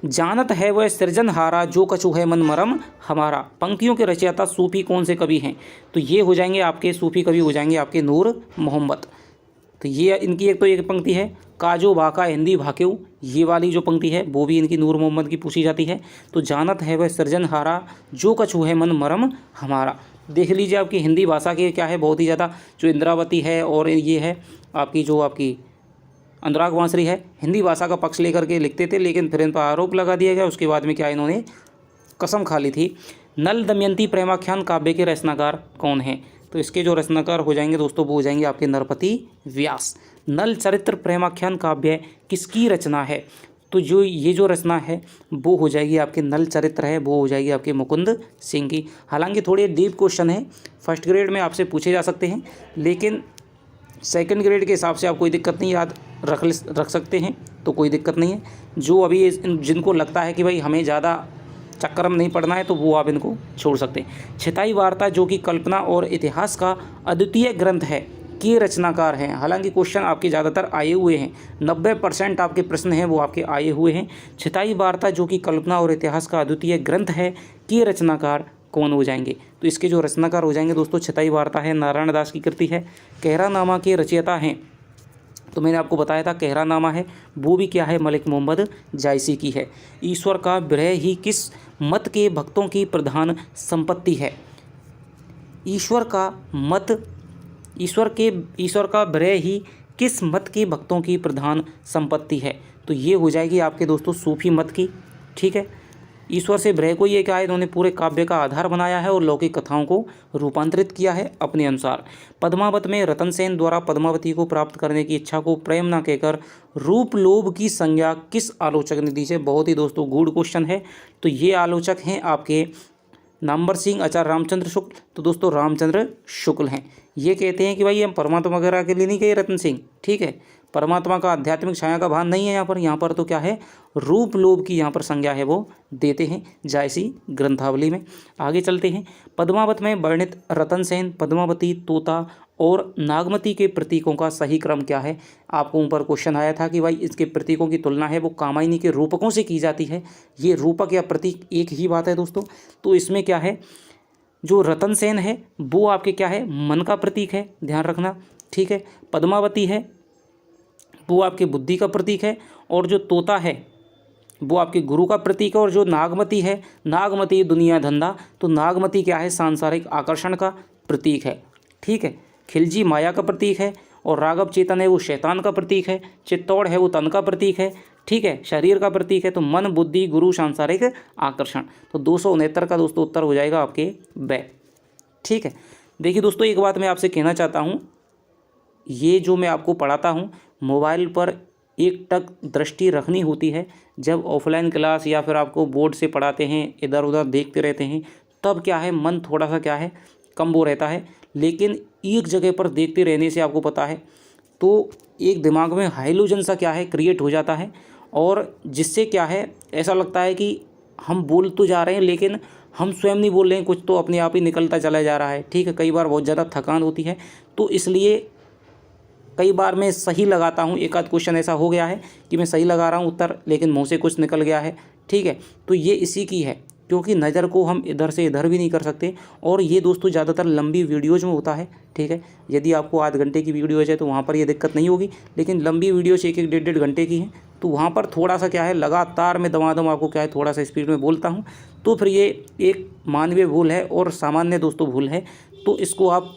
जानत है वह सृजनहारा जो कछु है मन मरम हमारा। पंक्तियों के रचयिता सूफी कौन से कवि हैं? तो ये हो जाएंगे आपके सूफी कवि हो जाएंगे आपके नूर मोहम्मद। तो ये इनकी एक तो एक पंक्ति है, काजो बाका हिंदी भाक्यू, ये वाली जो पंक्ति है वो भी इनकी नूर मोहम्मद की पूछी जाती है। तो जानत है वह सृजनहारा, जो कछु है मन मरम हमारा। देख लीजिए आपकी हिंदी भाषा के क्या है, बहुत ही ज़्यादा जो इंदिरावती है और ये है आपकी जो आपकी अनुराग वांसरी है, हिंदी भाषा का पक्ष लेकर के लिखते थे, लेकिन फिर इन पर आरोप लगा दिया गया। उसके बाद में क्या इन्होंने कसम खा ली थी। नल दमयंती प्रेमाख्यान काव्य के रचनाकार कौन हैं? तो इसके जो रचनाकार हो जाएंगे दोस्तों वो हो जाएंगे आपके नरपति व्यास। नल चरित्र प्रेमाख्यान काव्य किसकी रचना है? तो जो ये जो रचना है वो हो जाएगी आपके नल चरित्र है, वो हो जाएगी आपके मुकुंद सिंह की। हालांकि थोड़े डीप क्वेश्चन है, फर्स्ट ग्रेड में आपसे पूछे जा सकते हैं, लेकिन सेकंड ग्रेड के हिसाब से आप कोई दिक्कत नहीं, याद रख सकते हैं, तो कोई दिक्कत नहीं है। जो अभी जिनको लगता है कि भाई हमें ज़्यादा चक्कर में नहीं पड़ना है तो वो आप इनको छोड़ सकते हैं। छिताई वार्ता जो कि कल्पना और इतिहास का अद्वितीय ग्रंथ है, के रचनाकार हैं। हालांकि क्वेश्चन आपके ज़्यादातर आए हुए हैं, 90% आपके प्रश्न हैं वो आपके आए हुए हैं। छिताई वार्ता जो कि कल्पना और इतिहास का अद्वितीय ग्रंथ है, के रचनाकार कौन हो जाएंगे? तो इसके जो रचनाकार हो जाएंगे दोस्तों, छिताई वार्ता है नारायण दास की कृति है। कहरानामा के रचयिता हैं, तो मैंने आपको बताया था कहरानामा है, वो भी क्या है, मलिक मोहम्मद जायसी की है। ईश्वर का विरह ही किस मत के भक्तों की प्रधान संपत्ति है? ईश्वर का विरह ही किस मत के भक्तों की प्रधान संपत्ति है? तो ये हो जाएगी आपके दोस्तों सूफी मत की। ठीक है, ईश्वर से विरह को ये क्या है, इन्होंने पूरे काव्य का आधार बनाया है और लौकिक कथाओं को रूपांतरित किया है अपने अनुसार। पद्मावत में रतन सेन द्वारा पद्मावती को प्राप्त करने की इच्छा को प्रेम न कहकर रूप लोभ की संज्ञा किस आलोचक ने दी है? बहुत ही दोस्तों गूढ़ क्वेश्चन है। तो ये आलोचक हैं आपके नामवर सिंह, आचार्य रामचंद्र शुक्ल। तो दोस्तों रामचंद्र शुक्ल हैं। ये कहते हैं कि भाई हम परमात्मा वगैरह के लिए नहीं कहे रतन सिंह, ठीक है, परमात्मा का आध्यात्मिक छाया का भान नहीं है यहाँ पर तो क्या है, रूप लोभ की यहाँ पर संज्ञा है वो देते हैं जायसी ग्रंथावली में। आगे चलते हैं। पद्मावत में वर्णित रतन सेन, पद्मावती, तोता और नागमती के प्रतीकों का सही क्रम क्या है? आपको ऊपर क्वेश्चन आया था कि भाई इसके प्रतीकों की तुलना है वो कामायनी के रूपकों से की जाती है। ये रूपक या प्रतीक एक ही बात है दोस्तों। तो इसमें क्या है, जो रतन सेन है वो आपके क्या है, मन का प्रतीक है, ध्यान रखना, ठीक है। पद्मावती है वो आपके बुद्धि का प्रतीक है, और जो तोता है वो आपके गुरु का प्रतीक है, और जो नागमती है, नागमती दुनिया धंधा, तो नागमती क्या है, सांसारिक आकर्षण का प्रतीक है, ठीक है। खिलजी माया का प्रतीक है, और राघव चेतन है वो शैतान का प्रतीक है, चित्तौड़ है वो तन का प्रतीक है, ठीक है, शरीर का प्रतीक है। तो मन, बुद्धि, गुरु, सांसारिक आकर्षण। तो 269 का दोस्तों उत्तर हो जाएगा आपके ब, ठीक है। देखिए दोस्तों, एक बात मैं आपसे कहना चाहता हूँ, ये जो मैं आपको पढ़ाता हूँ मोबाइल पर एक टक दृष्टि रखनी होती है। जब ऑफलाइन क्लास या फिर आपको बोर्ड से पढ़ाते हैं, इधर उधर देखते रहते हैं, तब क्या है, मन थोड़ा सा क्या है, कम वो रहता है। लेकिन एक जगह पर देखते रहने से आपको पता है तो एक दिमाग में हाइलोजन सा क्या है क्रिएट हो जाता है, और जिससे क्या है ऐसा लगता है कि हम बोल तो जा रहे हैं लेकिन हम स्वयं नहीं बोल रहे हैं, कुछ तो अपने आप ही निकलता चला जा रहा है, ठीक है। कई बार बहुत ज़्यादा थकान होती है, तो इसलिए कई बार मैं सही लगाता हूँ। एक आध क्वेश्चन ऐसा हो गया है कि मैं सही लगा रहा हूँ उत्तर, लेकिन मुँह से कुछ निकल गया है, ठीक है। तो ये इसी की है, क्योंकि नज़र को हम इधर से इधर भी नहीं कर सकते। और ये दोस्तों ज़्यादातर लंबी वीडियोज़ में होता है, ठीक है। यदि आपको आध घंटे की वीडियो है तो वहाँ पर ये दिक्कत नहीं होगी, लेकिन लंबी वीडियोज़ 1-1, 1.5 घंटे की हैं, तो वहाँ पर थोड़ा सा क्या है, लगातार मैं दमादम आपको क्या है थोड़ा सा स्पीड में बोलता हूँ, तो फिर ये एक मानवीय भूल है और सामान्य दोस्तों भूल है। तो इसको आप,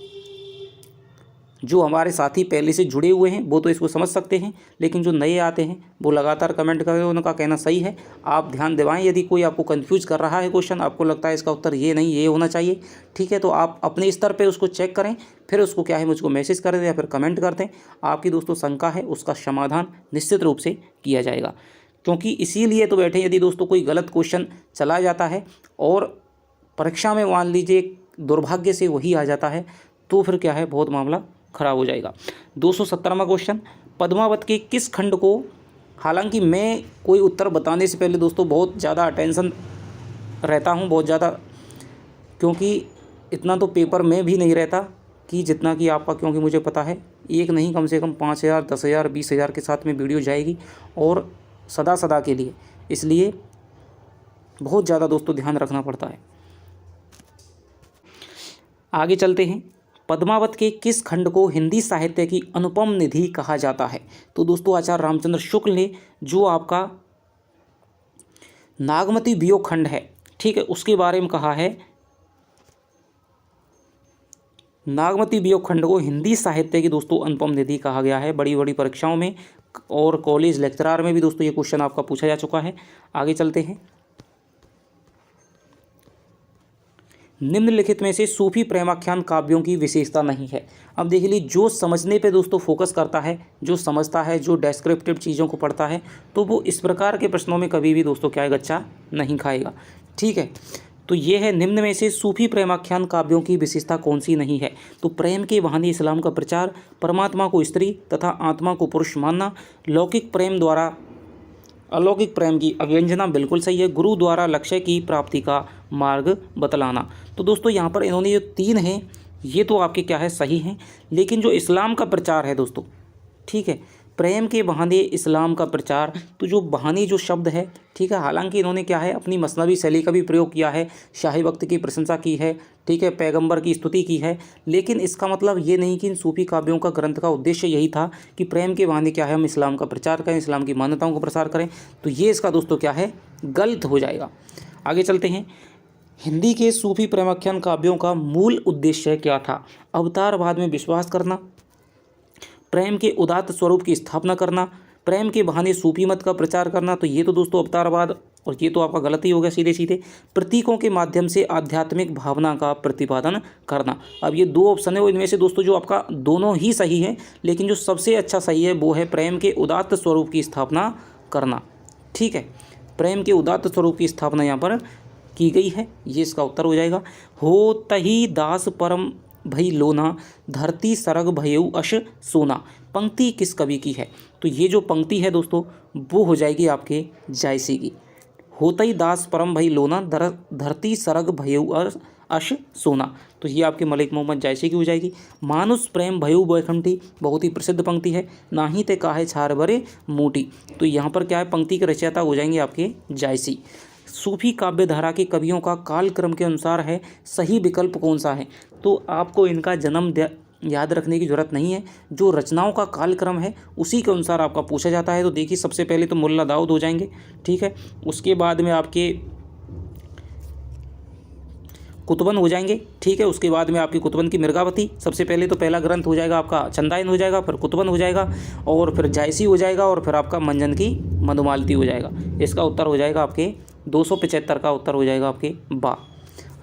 जो हमारे साथी पहले से जुड़े हुए हैं वो तो इसको समझ सकते हैं, लेकिन जो नए आते हैं वो लगातार कमेंट करें, उनका कहना सही है, आप ध्यान दिवाएं। यदि कोई आपको कंफ्यूज कर रहा है क्वेश्चन, आपको लगता है इसका उत्तर ये नहीं ये होना चाहिए, ठीक है, तो आप अपने स्तर पे उसको चेक करें, फिर उसको क्या है मुझको मैसेज कर दें या फिर कमेंट कर दें। आपकी दोस्तों शंका है उसका समाधान निश्चित रूप से किया जाएगा, क्योंकि इसीलिए तो बैठे। यदि दोस्तों कोई गलत क्वेश्चन चला जाता है और परीक्षा में मान लीजिए दुर्भाग्य से वही आ जाता है, तो फिर क्या है बहुत मामला खराब हो जाएगा। 217वां क्वेश्चन, पद्मावत के किस खंड को, हालांकि मैं कोई उत्तर बताने से पहले दोस्तों बहुत ज़्यादा अटेंशन रहता हूँ, बहुत ज़्यादा, क्योंकि इतना तो पेपर में भी नहीं रहता कि जितना कि आपका, क्योंकि मुझे पता है एक नहीं कम से कम 5,000, 10,000, 20,000 के साथ में वीडियो जाएगी और सदा सदा के लिए, इसलिए बहुत ज़्यादा दोस्तों ध्यान रखना पड़ता है। आगे चलते हैं। पद्मावत के किस खंड को हिंदी साहित्य की अनुपम निधि कहा जाता है? तो दोस्तों आचार्य रामचंद्र शुक्ल ने जो आपका नागमती वियोग खंड है, ठीक है, उसके बारे में कहा है। नागमती वियोग खंड को हिंदी साहित्य की दोस्तों अनुपम निधि कहा गया है। बड़ी बड़ी परीक्षाओं में और कॉलेज लेक्चरार में भी दोस्तों ये क्वेश्चन आपका पूछा जा चुका है। आगे चलते हैं। निम्नलिखित में से सूफी प्रेमाख्यान काव्यों की विशेषता नहीं है। अब देख लीजिए, जो समझने पे दोस्तों फोकस करता है, जो समझता है, जो डेस्क्रिप्टिव चीज़ों को पढ़ता है, तो वो इस प्रकार के प्रश्नों में कभी भी दोस्तों क्या है, गच्चा नहीं खाएगा। ठीक है, तो ये है निम्न में से सूफी प्रेमाख्यान काव्यों की विशेषता कौन सी नहीं है? तो प्रेम के बहाने इस्लाम का प्रचार, परमात्मा को स्त्री तथा आत्मा को पुरुष मानना, लौकिक प्रेम द्वारा अलौकिक प्रेम की अव्यंजना, बिल्कुल सही है। गुरु द्वारा लक्ष्य की प्राप्ति का मार्ग बतलाना। तो दोस्तों यहाँ पर इन्होंने जो 3 हैं ये तो आपके क्या है, सही हैं, लेकिन जो इस्लाम का प्रचार है दोस्तों, ठीक है, प्रेम के बहाने इस्लाम का प्रचार, तो जो बहाने जो शब्द है, ठीक है, हालांकि इन्होंने क्या है अपनी मसनवी शैली का भी प्रयोग किया है, शाही वक्त की प्रशंसा की है, ठीक है, पैगंबर की स्तुति की है, लेकिन इसका मतलब ये नहीं कि इन सूफी काव्यों का ग्रंथ का उद्देश्य यही था कि प्रेम के बहाने क्या है हम इस्लाम का प्रचार करें, इस्लाम की मान्यताओं का प्रसार करें। तो ये इसका दोस्तों क्या है, गलत हो जाएगा। आगे चलते हैं। हिंदी के सूफी प्रेमाख्यान काव्यों का मूल उद्देश्य क्या था? अवतारवाद में विश्वास करना, प्रेम के उदात्त स्वरूप की स्थापना करना, प्रेम के बहाने सूफी मत का प्रचार करना। तो ये तो दोस्तों अवतारवाद, और ये तो आपका गलत ही हो गया सीधे सीधे। प्रतीकों के माध्यम से आध्यात्मिक भावना का प्रतिपादन करना। अब ये 2 ऑप्शन है, इनमें से दोस्तों जो आपका दोनों ही सही है, लेकिन जो सबसे अच्छा सही है वो है प्रेम के उदात्त स्वरूप की स्थापना करना। ठीक है, प्रेम के उदात्त स्वरूप की स्थापना यहाँ पर की गई है, ये इसका उत्तर हो जाएगा। हो तही दास परम भई लोना, धरती सरग भयऊ अश सोना। पंक्ति किस कवि की है? तो ये जो पंक्ति है दोस्तों वो हो जाएगी आपके जायसी की। होतई दास परम भई लोना, धरती सरग भयऊ अश सोना। तो ये आपके मलिक मोहम्मद जायसी की हो जाएगी। मानुष प्रेम भयऊ बैकुंठी, बहुत ही प्रसिद्ध पंक्ति है। नाही ते काहे छार बरे मोटी। तो यहाँ पर क्या है, पंक्ति के रचयिता हो जाएंगे आपके जायसी। सूफी काव्य धारा के कवियों का कालक्रम के अनुसार है सही विकल्प कौन सा है? तो आपको इनका जन्म याद रखने की जरूरत नहीं है, जो रचनाओं का कालक्रम है उसी के अनुसार आपका पूछा जाता है। तो देखिए, सबसे पहले तो मुल्ला दाऊद हो जाएंगे, ठीक है, उसके बाद में आपके कुतुबन हो जाएंगे, ठीक है, उसके बाद में आपकी कुतुबन की मिर्गावती। सबसे पहले तो पहला ग्रंथ हो जाएगा आपका चंदायन हो जाएगा, फिर कुतुबन हो जाएगा, और फिर जायसी हो जाएगा, और फिर आपका मंजन की मधुमालती हो जाएगा। इसका उत्तर हो जाएगा आपके 275 का उत्तर हो जाएगा आपके बा।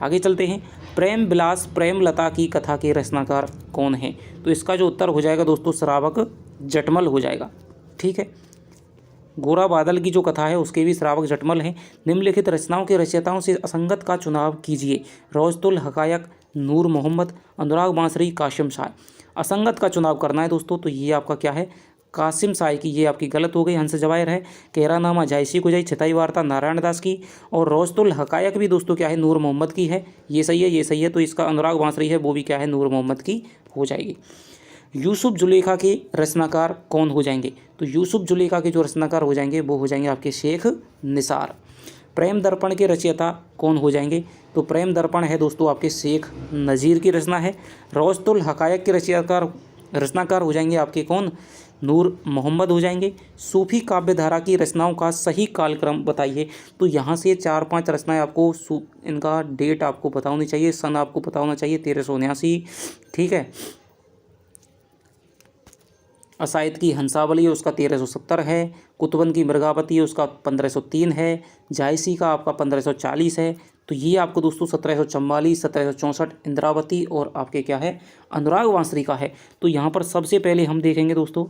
आगे चलते हैं। प्रेम विलास प्रेमलता की कथा के रचनाकार कौन है? तो इसका जो उत्तर हो जाएगा दोस्तों श्रावक जटमल हो जाएगा। ठीक है, गोरा बादल की जो कथा है उसके भी श्रावक जटमल हैं। निम्नलिखित रचनाओं के रचयिताओं से असंगत का चुनाव कीजिए। रोजतुल हकायक, नूर मोहम्मद, अनुराग बांसरी, कासिम शाह। असंगत का चुनाव करना है दोस्तों, तो ये आपका क्या है, कासिम शाह की, ये आपकी गलत हो गई। हंस जवाहिर है, केहरानामा जायसी को जाई, छिताई वार्ता नारायण दास की, और रोजतुल हकायक भी दोस्तों क्या है, नूर मोहम्मद की है। ये सही है, ये सही है। तो इसका अनुराग बांसरी है, वो भी क्या है, नूर मोहम्मद की हो जाएगी। यूसुफ जुलेखा के रचनाकार कौन हो जाएंगे? तो यूसुफ जुलेखा के जो रचनाकार हो जाएंगे वो हो जाएंगे आपके शेख निसार। प्रेम दर्पण के रचयिता कौन हो जाएंगे? तो प्रेम दर्पण है दोस्तों आपके शेख नज़ीर की रचना है। रोजतुल हकायक के रचनाकार हो जाएंगे आपके कौन, नूर मोहम्मद हो जाएंगे। सूफी काव्य धारा की रचनाओं का सही कालक्रम बताइए। तो यहाँ से 4-5 रचनाएं आपको इनका डेट आपको पता होनी चाहिए, सन आपको पता होना चाहिए 1379, ठीक है। असायद की हंसावली है उसका 1370 है, कुतुबन की मृगावती है उसका 1503 है, जायसी का आपका 1540 है। तो ये आपको दोस्तों 1744, 1764 इंद्रावती और आपके क्या है, अनुराग बांसरी का है। तो यहाँ पर सबसे पहले हम देखेंगे दोस्तों,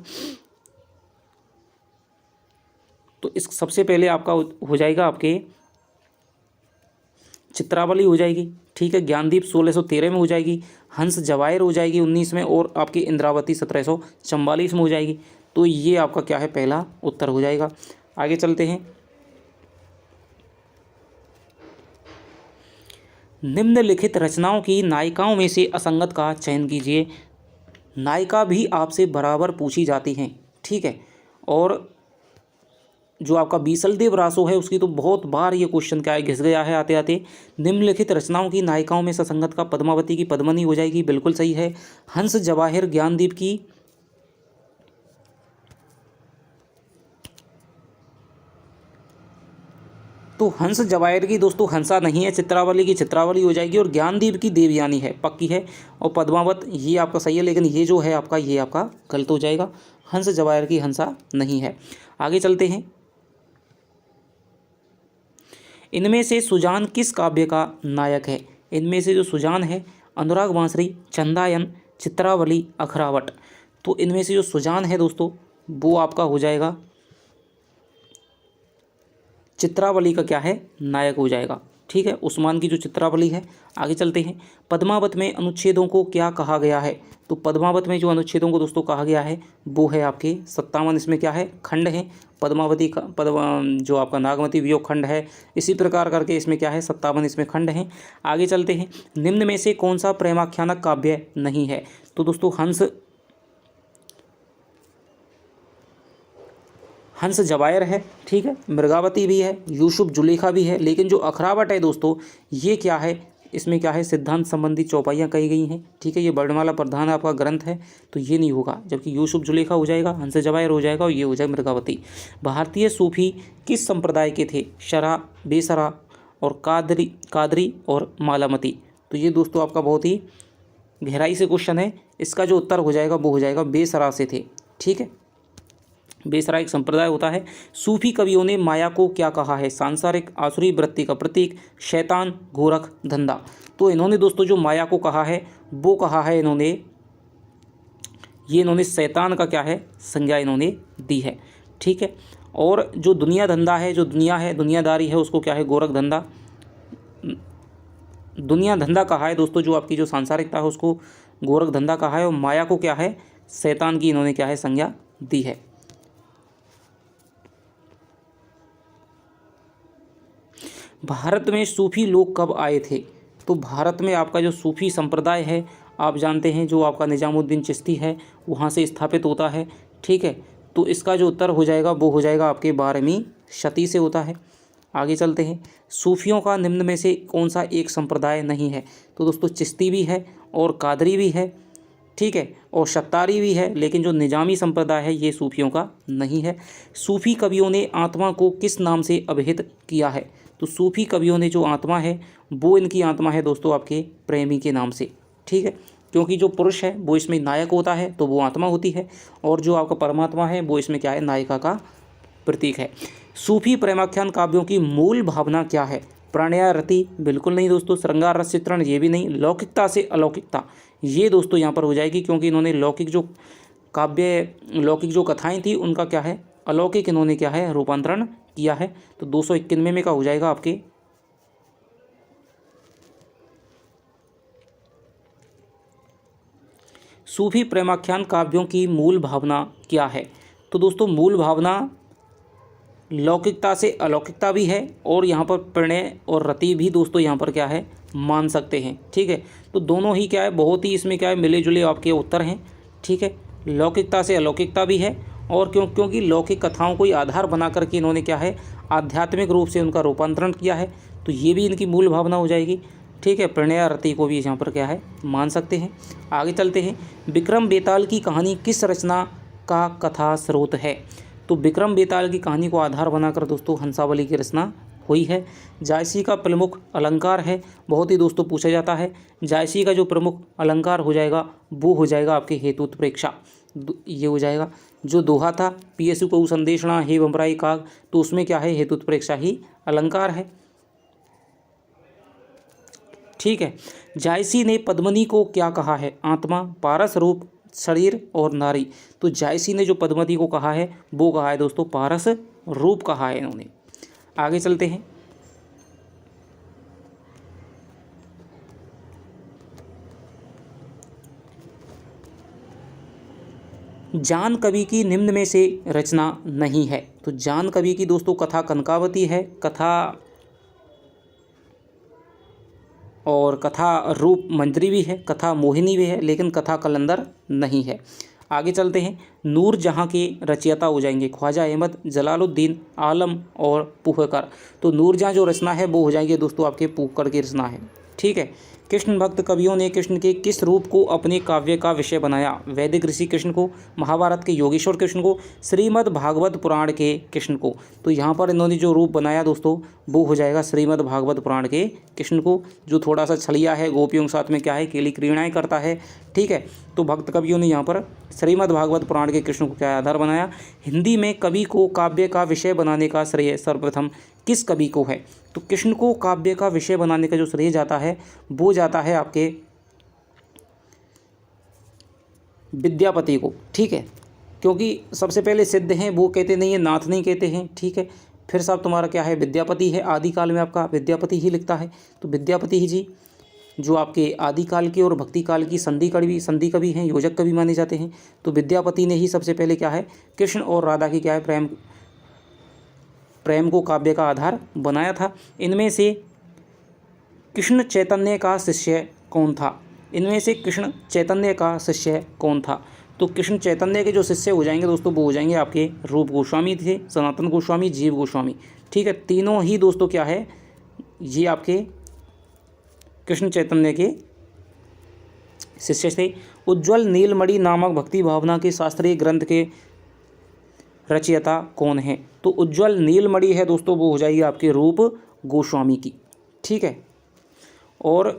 तो इस सबसे पहले आपका हो जाएगा आपके चित्रावली हो जाएगी, ठीक है। ज्ञानदीप 1613 में हो जाएगी, हंस जवाहिर हो जाएगी 19 में, और आपकी इंद्रावती 1744 में हो जाएगी। तो ये आपका क्या है, पहला उत्तर हो जाएगा। आगे चलते हैं। निम्नलिखित रचनाओं की नायिकाओं में से असंगत का चयन कीजिए। नायिका भी आपसे बराबर पूछी जाती हैं, ठीक है, और जो आपका बीसलदेव रासो है उसकी तो बहुत बार ये क्वेश्चन क्या है घिस गया है आते आते। निम्नलिखित रचनाओं की नायिकाओं में ससंगत का पद्मावती की पद्मनी हो जाएगी, बिल्कुल सही है। हंस जवाहिर ज्ञानदीप की, तो हंस जवाहिर की दोस्तों हंसा नहीं है, चित्रावली की चित्रावली हो जाएगी, और ज्ञानदीप की देवयानी है, पक्की है। और पद्मावत ये आपका सही है, लेकिन ये जो है आपका ये आपका गलत हो जाएगा। हंस जवाहिर की हंसा नहीं है। आगे चलते हैं। इनमें से सुजान किस काव्य का नायक है? इनमें से जो सुजान है, अनुराग बांसुरी, चंदायन, चित्रावली, अखरावट। तो इनमें से जो सुजान है दोस्तों वो आपका हो जाएगा, चित्रावली का क्या है नायक हो जाएगा, ठीक है, उस्मान की जो चित्रावली है। आगे चलते हैं। पद्मावत में अनुच्छेदों को क्या कहा गया है? तो पद्मावत में जो अनुच्छेदों को दोस्तों कहा गया है वो है आपके 57। इसमें क्या है खंड है, पद्मावती का जो आपका नागमती वियोग खंड है, इसी प्रकार करके इसमें क्या है 57 इसमें खंड हैं। आगे चलते हैं। निम्न में से कौन सा प्रेमाख्यानक काव्य नहीं है? तो दोस्तों हंस जवाहिर है, ठीक है, मृगावती भी है, यूसुफ जुलेखा भी है, लेकिन जो अखरावट है दोस्तों ये क्या है, इसमें क्या है सिद्धांत संबंधी चौपाइयाँ कही गई हैं, ठीक है, ये वर्णमाला प्रधान आपका ग्रंथ है तो ये नहीं होगा, जबकि यूसुफ जुलेखा हो जाएगा, हंस जवाहिर हो जाएगा और ये हो जाएगा मृगावती। भारतीय सूफी किस संप्रदाय के थे? शरा, बेसरा और कादरी और मालामती। तो ये दोस्तों आपका बहुत ही गहराई से क्वेश्चन है, इसका जो उत्तर हो जाएगा वो हो जाएगा बेसरा से थे, ठीक है, बेसरा एक संप्रदाय होता है। सूफी कवियों ने माया को क्या कहा है? सांसारिक, आसुरी वृत्ति का प्रतीक, शैतान, गोरख, धंधा। तो इन्होंने दोस्तों जो माया को कहा है वो कहा है इन्होंने शैतान का क्या है संज्ञा इन्होंने दी है, ठीक है। और जो दुनिया धंधा है, जो दुनिया है दुनियादारी है, उसको क्या है गोरख धंधा, दुनिया धंधा कहा है दोस्तों। जो आपकी जो सांसारिकता है उसको गोरख धंधा कहा है, और माया को क्या है शैतान की इन्होंने क्या है संज्ञा दी है। भारत में सूफी लोग कब आए थे? तो भारत में आपका जो सूफी संप्रदाय है आप जानते हैं जो आपका निजामुद्दीन चिश्ती है वहाँ से स्थापित होता है, ठीक है। तो इसका जो उत्तर हो जाएगा वो हो जाएगा आपके 12वीं शती से होता है। आगे चलते हैं। सूफियों का निम्न में से कौन सा एक संप्रदाय नहीं है? तो दोस्तों चिश्ती भी है और कादरी भी है, ठीक है, और शत्तारी भी है, लेकिन जो निजामी संप्रदाय है ये सूफियों का नहीं है। सूफी कवियों ने आत्मा को किस नाम से अभिहित किया है? तो सूफी कवियों ने जो आत्मा है वो इनकी आत्मा है दोस्तों आपके प्रेमी के नाम से, ठीक है, क्योंकि जो पुरुष है वो इसमें नायक होता है तो वो आत्मा होती है, और जो आपका परमात्मा है वो इसमें क्या है नायिका का प्रतीक है। सूफी प्रेमाख्यान काव्यों की मूल भावना क्या है? प्रणय रति बिल्कुल नहीं दोस्तों, श्रृंगार रस चित्रण ये भी नहीं, लौकिकता से अलौकिकता ये दोस्तों यहाँ पर हो जाएगी, क्योंकि इन्होंने लौकिक जो कथाएं थी उनका क्या है अलौकिक इन्होंने क्या है रूपांतरण किया है। तो 291 में का हो जाएगा आपके सूफी प्रेमाख्यान काव्यों की मूल भावना क्या है? तो दोस्तों मूल भावना लौकिकता से अलौकिकता भी है, और यहाँ पर प्रणय और रति भी दोस्तों यहाँ पर क्या है मान सकते हैं, ठीक है। तो दोनों ही क्या है बहुत ही इसमें क्या है मिले जुले आपके उत्तर हैं, ठीक है। लौकिकता से अलौकिकता भी है, और क्योंकि लौकिक कथाओं को ही आधार बना करके इन्होंने क्या है आध्यात्मिक रूप से उनका रूपांतरण किया है, तो ये भी इनकी मूल भावना हो जाएगी, ठीक है। प्रणय रति को भी यहाँ पर क्या है मान सकते हैं। आगे चलते हैं। विक्रम बेताल की कहानी किस रचना का कथा स्रोत है? तो विक्रम बेताल की कहानी को आधार बनाकर दोस्तों हंसावली की रचना हुई है। जायसी का प्रमुख अलंकार है, बहुत ही दोस्तों पूछा जाता है। जायसी का जो प्रमुख अलंकार हो जाएगा वो हो जाएगा आपके हेतुत्प्रेक्षा, ये हो जाएगा। जो दोहा था पीएसयू को संदेशना हे बमराई काग, तो उसमें क्या है हेतुत्प्रेक्षा ही अलंकार है, ठीक है। जायसी ने पद्मनी को क्या कहा है? आत्मा, पारस रूप, शरीर और नारी। तो जायसी ने जो पद्मती को कहा है वो कहा है दोस्तों पारस रूप कहा है इन्होंने। आगे चलते हैं। जान कवि की निम्न में से रचना नहीं है? तो जान कवि की दोस्तों कथा कनकावती है, कथा और कथा रूप मंजरी भी है, कथा मोहिनी भी है, लेकिन कथा कलंदर नहीं है। आगे चलते हैं, नूर जहाँ के रचयिता हो जाएंगे ख्वाजा अहमद, जलालुद्दीन, आलम और पुहकर। तो नूर जहाँ जो रचना है वो हो जाएगी दोस्तों आपके पुहकर की रचना है। ठीक है। कृष्ण भक्त कवियों ने कृष्ण के किस रूप को अपने काव्य का विषय बनाया? वैदिक ऋषि कृष्ण को, महाभारत के योगेश्वर कृष्ण को, श्रीमद् भागवत पुराण के कृष्ण को। तो यहाँ पर इन्होंने जो रूप बनाया दोस्तों वो हो जाएगा श्रीमद् भागवत पुराण के कृष्ण को, जो थोड़ा सा छलिया है, गोपियों के साथ में क्या है केली क्रीड़ाएँ करता है। ठीक है। तो भक्त कवियों ने यहाँ पर श्रीमद् भागवत पुराण के कृष्ण को क्या आधार बनाया? हिंदी में कवि को काव्य का विषय बनाने का श्रेय सर्वप्रथम किस कवि को है? तो कृष्ण को काव्य का विषय बनाने का जो श्रेय जाता है वो जाता है आपके विद्यापति को। ठीक है। क्योंकि सबसे पहले सिद्ध हैं वो कहते नहीं है, नाथ नहीं कहते हैं। ठीक है। फिर साहब तुम्हारा क्या है विद्यापति है, आदिकाल में आपका विद्यापति ही लिखता है। तो विद्यापति ही जी जो आपके आदिकाल के और भक्ति काल की संधि कवि हैं, योजक कवि माने जाते हैं। तो विद्यापति ने ही सबसे पहले क्या है कृष्ण और राधा की क्या है प्रेम को काव्य का आधार बनाया था। इनमें से कृष्ण चैतन्य का शिष्य कौन था? इनमें से कृष्ण चैतन्य का शिष्य कौन था? तो कृष्ण चैतन्य के जो शिष्य हो जाएंगे दोस्तों वो हो जाएंगे आपके रूप गोस्वामी थे, सनातन गोस्वामी, जीव गोस्वामी। ठीक है। तीनों ही दोस्तों क्या है ये आपके कृष्ण चैतन्य के शिष्य थे। उज्ज्वल नीलमणि नामक भक्ति भावना के शास्त्रीय ग्रंथ के रचयिता कौन है? तो उज्ज्वल नीलमणि है दोस्तों वो हो जाएगी आपके रूप गोस्वामी की। ठीक है। और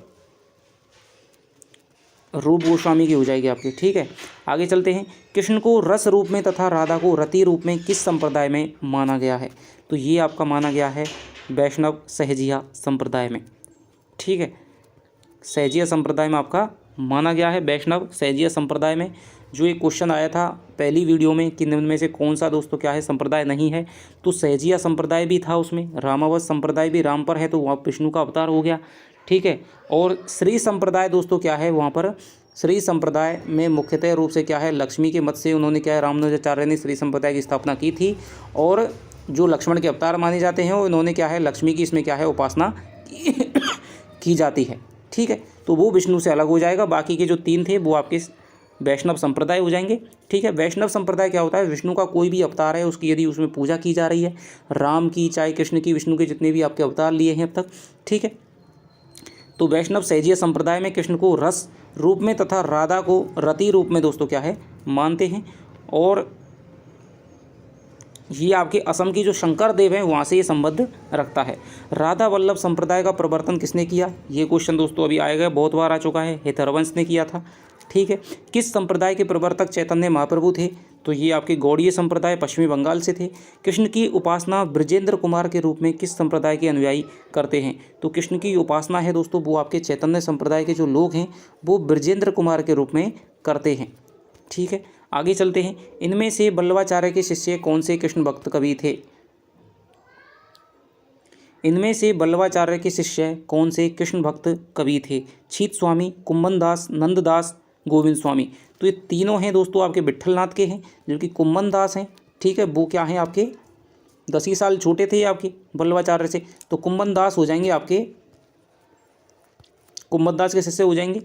रूप गोस्वामी की हो जाएगी आपकी। ठीक है। आगे चलते हैं, कृष्ण को रस रूप में तथा राधा को रति रूप में किस संप्रदाय में माना गया है? तो ये आपका माना गया है वैष्णव सहजिया संप्रदाय में। ठीक है। सहजिया संप्रदाय में आपका माना गया है, वैष्णव सहजिया संप्रदाय में। जो एक क्वेश्चन आया था पहली वीडियो में कि निम्न में से कौन सा दोस्तों क्या है संप्रदाय नहीं है, तो सहजिया संप्रदाय भी था उसमें, रामावत संप्रदाय भी राम पर है तो वहाँ विष्णु का अवतार हो गया। ठीक है। और श्री संप्रदाय दोस्तों क्या है वहाँ पर श्री संप्रदाय में मुख्यतः रूप से क्या है लक्ष्मी के मत से उन्होंने क्या है रामानुजाचार्य ने श्री संप्रदाय की स्थापना की थी। और जो लक्ष्मण के अवतार माने जाते हैं उन्होंने क्या है लक्ष्मी की इसमें क्या है उपासना की जाती है। ठीक है। तो वो विष्णु से अलग हो जाएगा। बाकी के जो तीन थे वो आपके वैष्णव संप्रदाय हो जाएंगे। ठीक है। वैष्णव संप्रदाय क्या होता है? विष्णु का कोई भी अवतार है उसकी यदि उसमें पूजा की जा रही है, राम की चाहे कृष्ण की, विष्णु के जितने भी आपके अवतार लिए हैं अब तक। ठीक है। तो वैष्णव सहजिया संप्रदाय में कृष्ण को रस रूप में तथा राधा को रति रूप में दोस्तों क्या है मानते हैं। और ये आपके असम की जो शंकर देव हैं वहाँ से ये संबंध रखता है। राधा वल्लभ संप्रदाय का प्रवर्तन किसने किया? ये क्वेश्चन दोस्तों अभी आएगा, बहुत बार आ चुका है, हेतरवंश ने किया था। ठीक है। किस संप्रदाय के प्रवर्तक चैतन्य महाप्रभु थे? तो ये आपके गौड़ीय संप्रदाय पश्चिमी बंगाल से थे। कृष्ण की उपासना ब्रजेंद्र कुमार के रूप में किस संप्रदाय के अनुयायी करते हैं? तो कृष्ण की उपासना है दोस्तों वो आपके चैतन्य संप्रदाय के जो लोग हैं वो ब्रजेंद्र कुमार के रूप में करते हैं। ठीक है। आगे चलते हैं, इनमें से बल्लवाचार्य के शिष्य कौन से कृष्ण भक्त कवि थे? इनमें से बल्लवाचार्य के शिष्य कौन से कृष्ण भक्त कवि थे? छीत स्वामी, कुम्भन दास, नंददास, गोविंद स्वामी। तो ये तीनों हैं दोस्तों आपके विट्ठलनाथ के हैं, जो कि कुम्भन दास हैं। ठीक है। वो क्या हैं आपके 10 ही साल छोटे थे आपके बल्लवाचार्य से। तो कुम्भन दास हो जाएंगे आपके, कुम्भन दास के शिष्य हो जाएंगे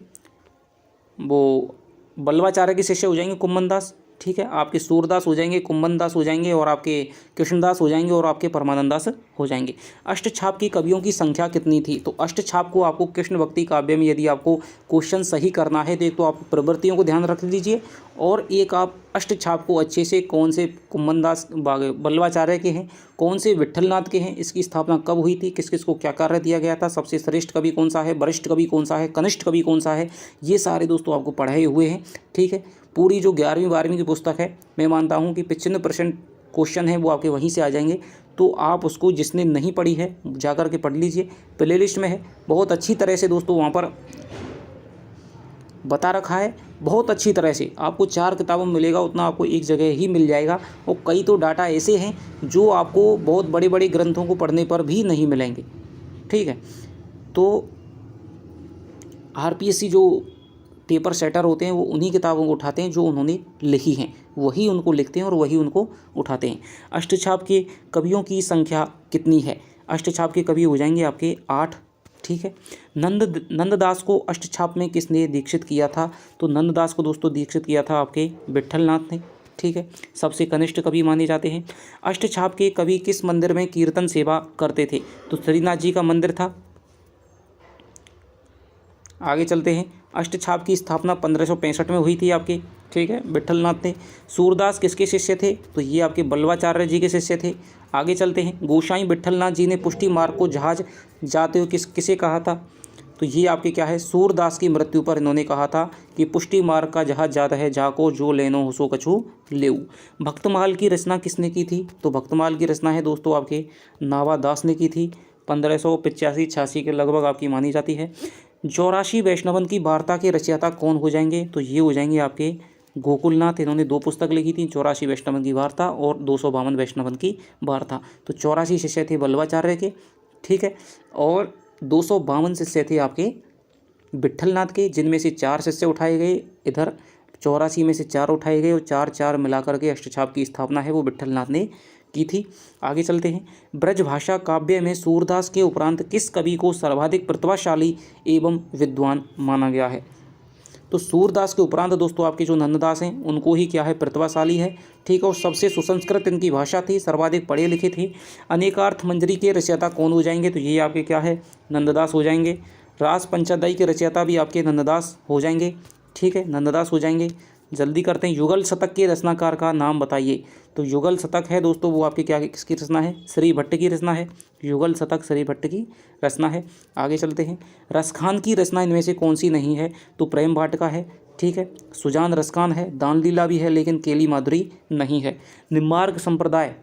वो बल्लवाचार्य के शिष्य हो जाएंगे कुम्भन दास। ठीक है। आपके सूरदास हो जाएंगे, कुम्भन दास हो जाएंगे और आपके कृष्णदास हो जाएंगे और आपके परमानंद दास हो जाएंगे। अष्टछाप की कवियों की संख्या कितनी थी? तो अष्टछाप को आपको कृष्ण भक्ति काव्य में यदि आपको क्वेश्चन सही करना है तो एक तो आप प्रवृत्तियों को ध्यान रख लीजिए और एक आप अष्टछाप को अच्छे से कौन से कुम्भन दास बल्लवाचार्य के हैं, कौन से विट्ठलनाथ के हैं, इसकी स्थापना कब हुई थी, किस किस को क्या कार्य दिया गया था, सबसे श्रेष्ठ कवि कौन सा है, वरिष्ठ कवि कौन सा है, कनिष्ठ कवि कौन सा है, ये सारे दोस्तों आपको पढ़ाए हुए हैं। ठीक है। पूरी जो 11वीं 12वीं की पुस्तक है मैं मानता हूँ कि 95% क्वेश्चन है वो आपके वहीं से आ जाएंगे। तो आप उसको जिसने नहीं पढ़ी है जा कर के पढ़ लीजिए, प्ले लिस्ट में है, बहुत अच्छी तरह से दोस्तों वहाँ पर बता रखा है। बहुत अच्छी तरह से आपको 4 किताबों में मिलेगा उतना आपको एक जगह ही मिल जाएगा। और कई तो डाटा ऐसे हैं जो आपको बहुत बड़े बड़े ग्रंथों को पढ़ने पर भी नहीं मिलेंगे। ठीक है। तो RPSC जो पेपर सेटर होते हैं वो उन्हीं किताबों को उठाते हैं जो उन्होंने लिखी हैं, वही उनको लिखते हैं और वही उनको उठाते हैं। अष्टछाप के कवियों की संख्या कितनी है? अष्टछाप के कवि हो जाएंगे आपके 8। ठीक है। नंददास को अष्टछाप में किसने दीक्षित किया था? तो नंददास को दोस्तों दीक्षित किया था आपके विट्ठलनाथ ने, ठीक है। सबसे कनिष्ठ कवि माने जाते हैं। अष्टछाप के कवि किस मंदिर में कीर्तन सेवा करते थे? तो श्रीनाथ जी का मंदिर था। आगे चलते हैं। अष्टछाप की स्थापना 1565 में हुई थी आपके, ठीक है, विट्ठलनाथ ने। सूरदास किसके शिष्य थे? तो ये आपके बल्लवाचार्य जी के शिष्य थे। आगे चलते हैं। गोसाई विट्ठलनाथ जी ने पुष्टि मार्ग को जहाज जाते हुए किसे कहा था? तो ये आपके क्या है, सूरदास की मृत्यु पर इन्होंने कहा था कि पुष्टि मार्ग का जहाज जाता है जाको जो लेनो हुसो कछु लेऊ। भक्तमाल की रचना किसने की थी? तो भक्तमाल की रचना है दोस्तों आपके नावादास ने की थी। 1585-86 के लगभग आपकी मानी जाती है। 84 वैष्णवन की वार्ता के रचयिता कौन हो जाएंगे? तो ये हो जाएंगे आपके गोकुलनाथ। इन्होंने 2 पुस्तक लिखी थी, 84 वैष्णवन की वार्ता और 252 वैष्णवन की वार्ता। तो 84 शिष्य थे बल्लवाचार्य के, ठीक है, और 252 शिष्य थे आपके विट्ठलनाथ के, जिनमें से 4 शिष्य उठाए गए इधर, 84 में से 4 उठाए गए और 4 मिलाकर के अष्टछाप की स्थापना है वो विट्ठलनाथ ने की थी। आगे चलते हैं। ब्रजभाषा काव्य में सूरदास के उपरांत किस कवि को सर्वाधिक प्रतिभाशाली एवं विद्वान माना गया है? तो सूरदास के उपरांत दोस्तों आपके जो नंददास हैं उनको ही क्या है, प्रतिभाशाली है, ठीक है, और सबसे सुसंस्कृत इनकी भाषा थी, सर्वाधिक पढ़े लिखे थे। अनेकार्थ मंजरी के रचयिता कौन हो जाएंगे? तो ये आपके क्या है, नंददास हो जाएंगे। रास पंचाध्यायी के रचयिता भी आपके नंददास हो जाएंगे, ठीक है, नंददास हो जाएंगे। जल्दी करते हैं। युगल शतक के रचनाकार का नाम बताइए। तो युगल शतक है दोस्तों वो आपकी क्या, किसकी रचना है? श्री भट्ट की रचना है। युगल शतक श्री भट्ट की रचना है। आगे चलते हैं। रसखान की रचना इनमें से कौन सी नहीं है? तो प्रेम वाटिका है, ठीक है, सुजान रसखान है, दान लीला भी है, लेकिन केली माधुरी नहीं है। निम्बार्क संप्रदाय,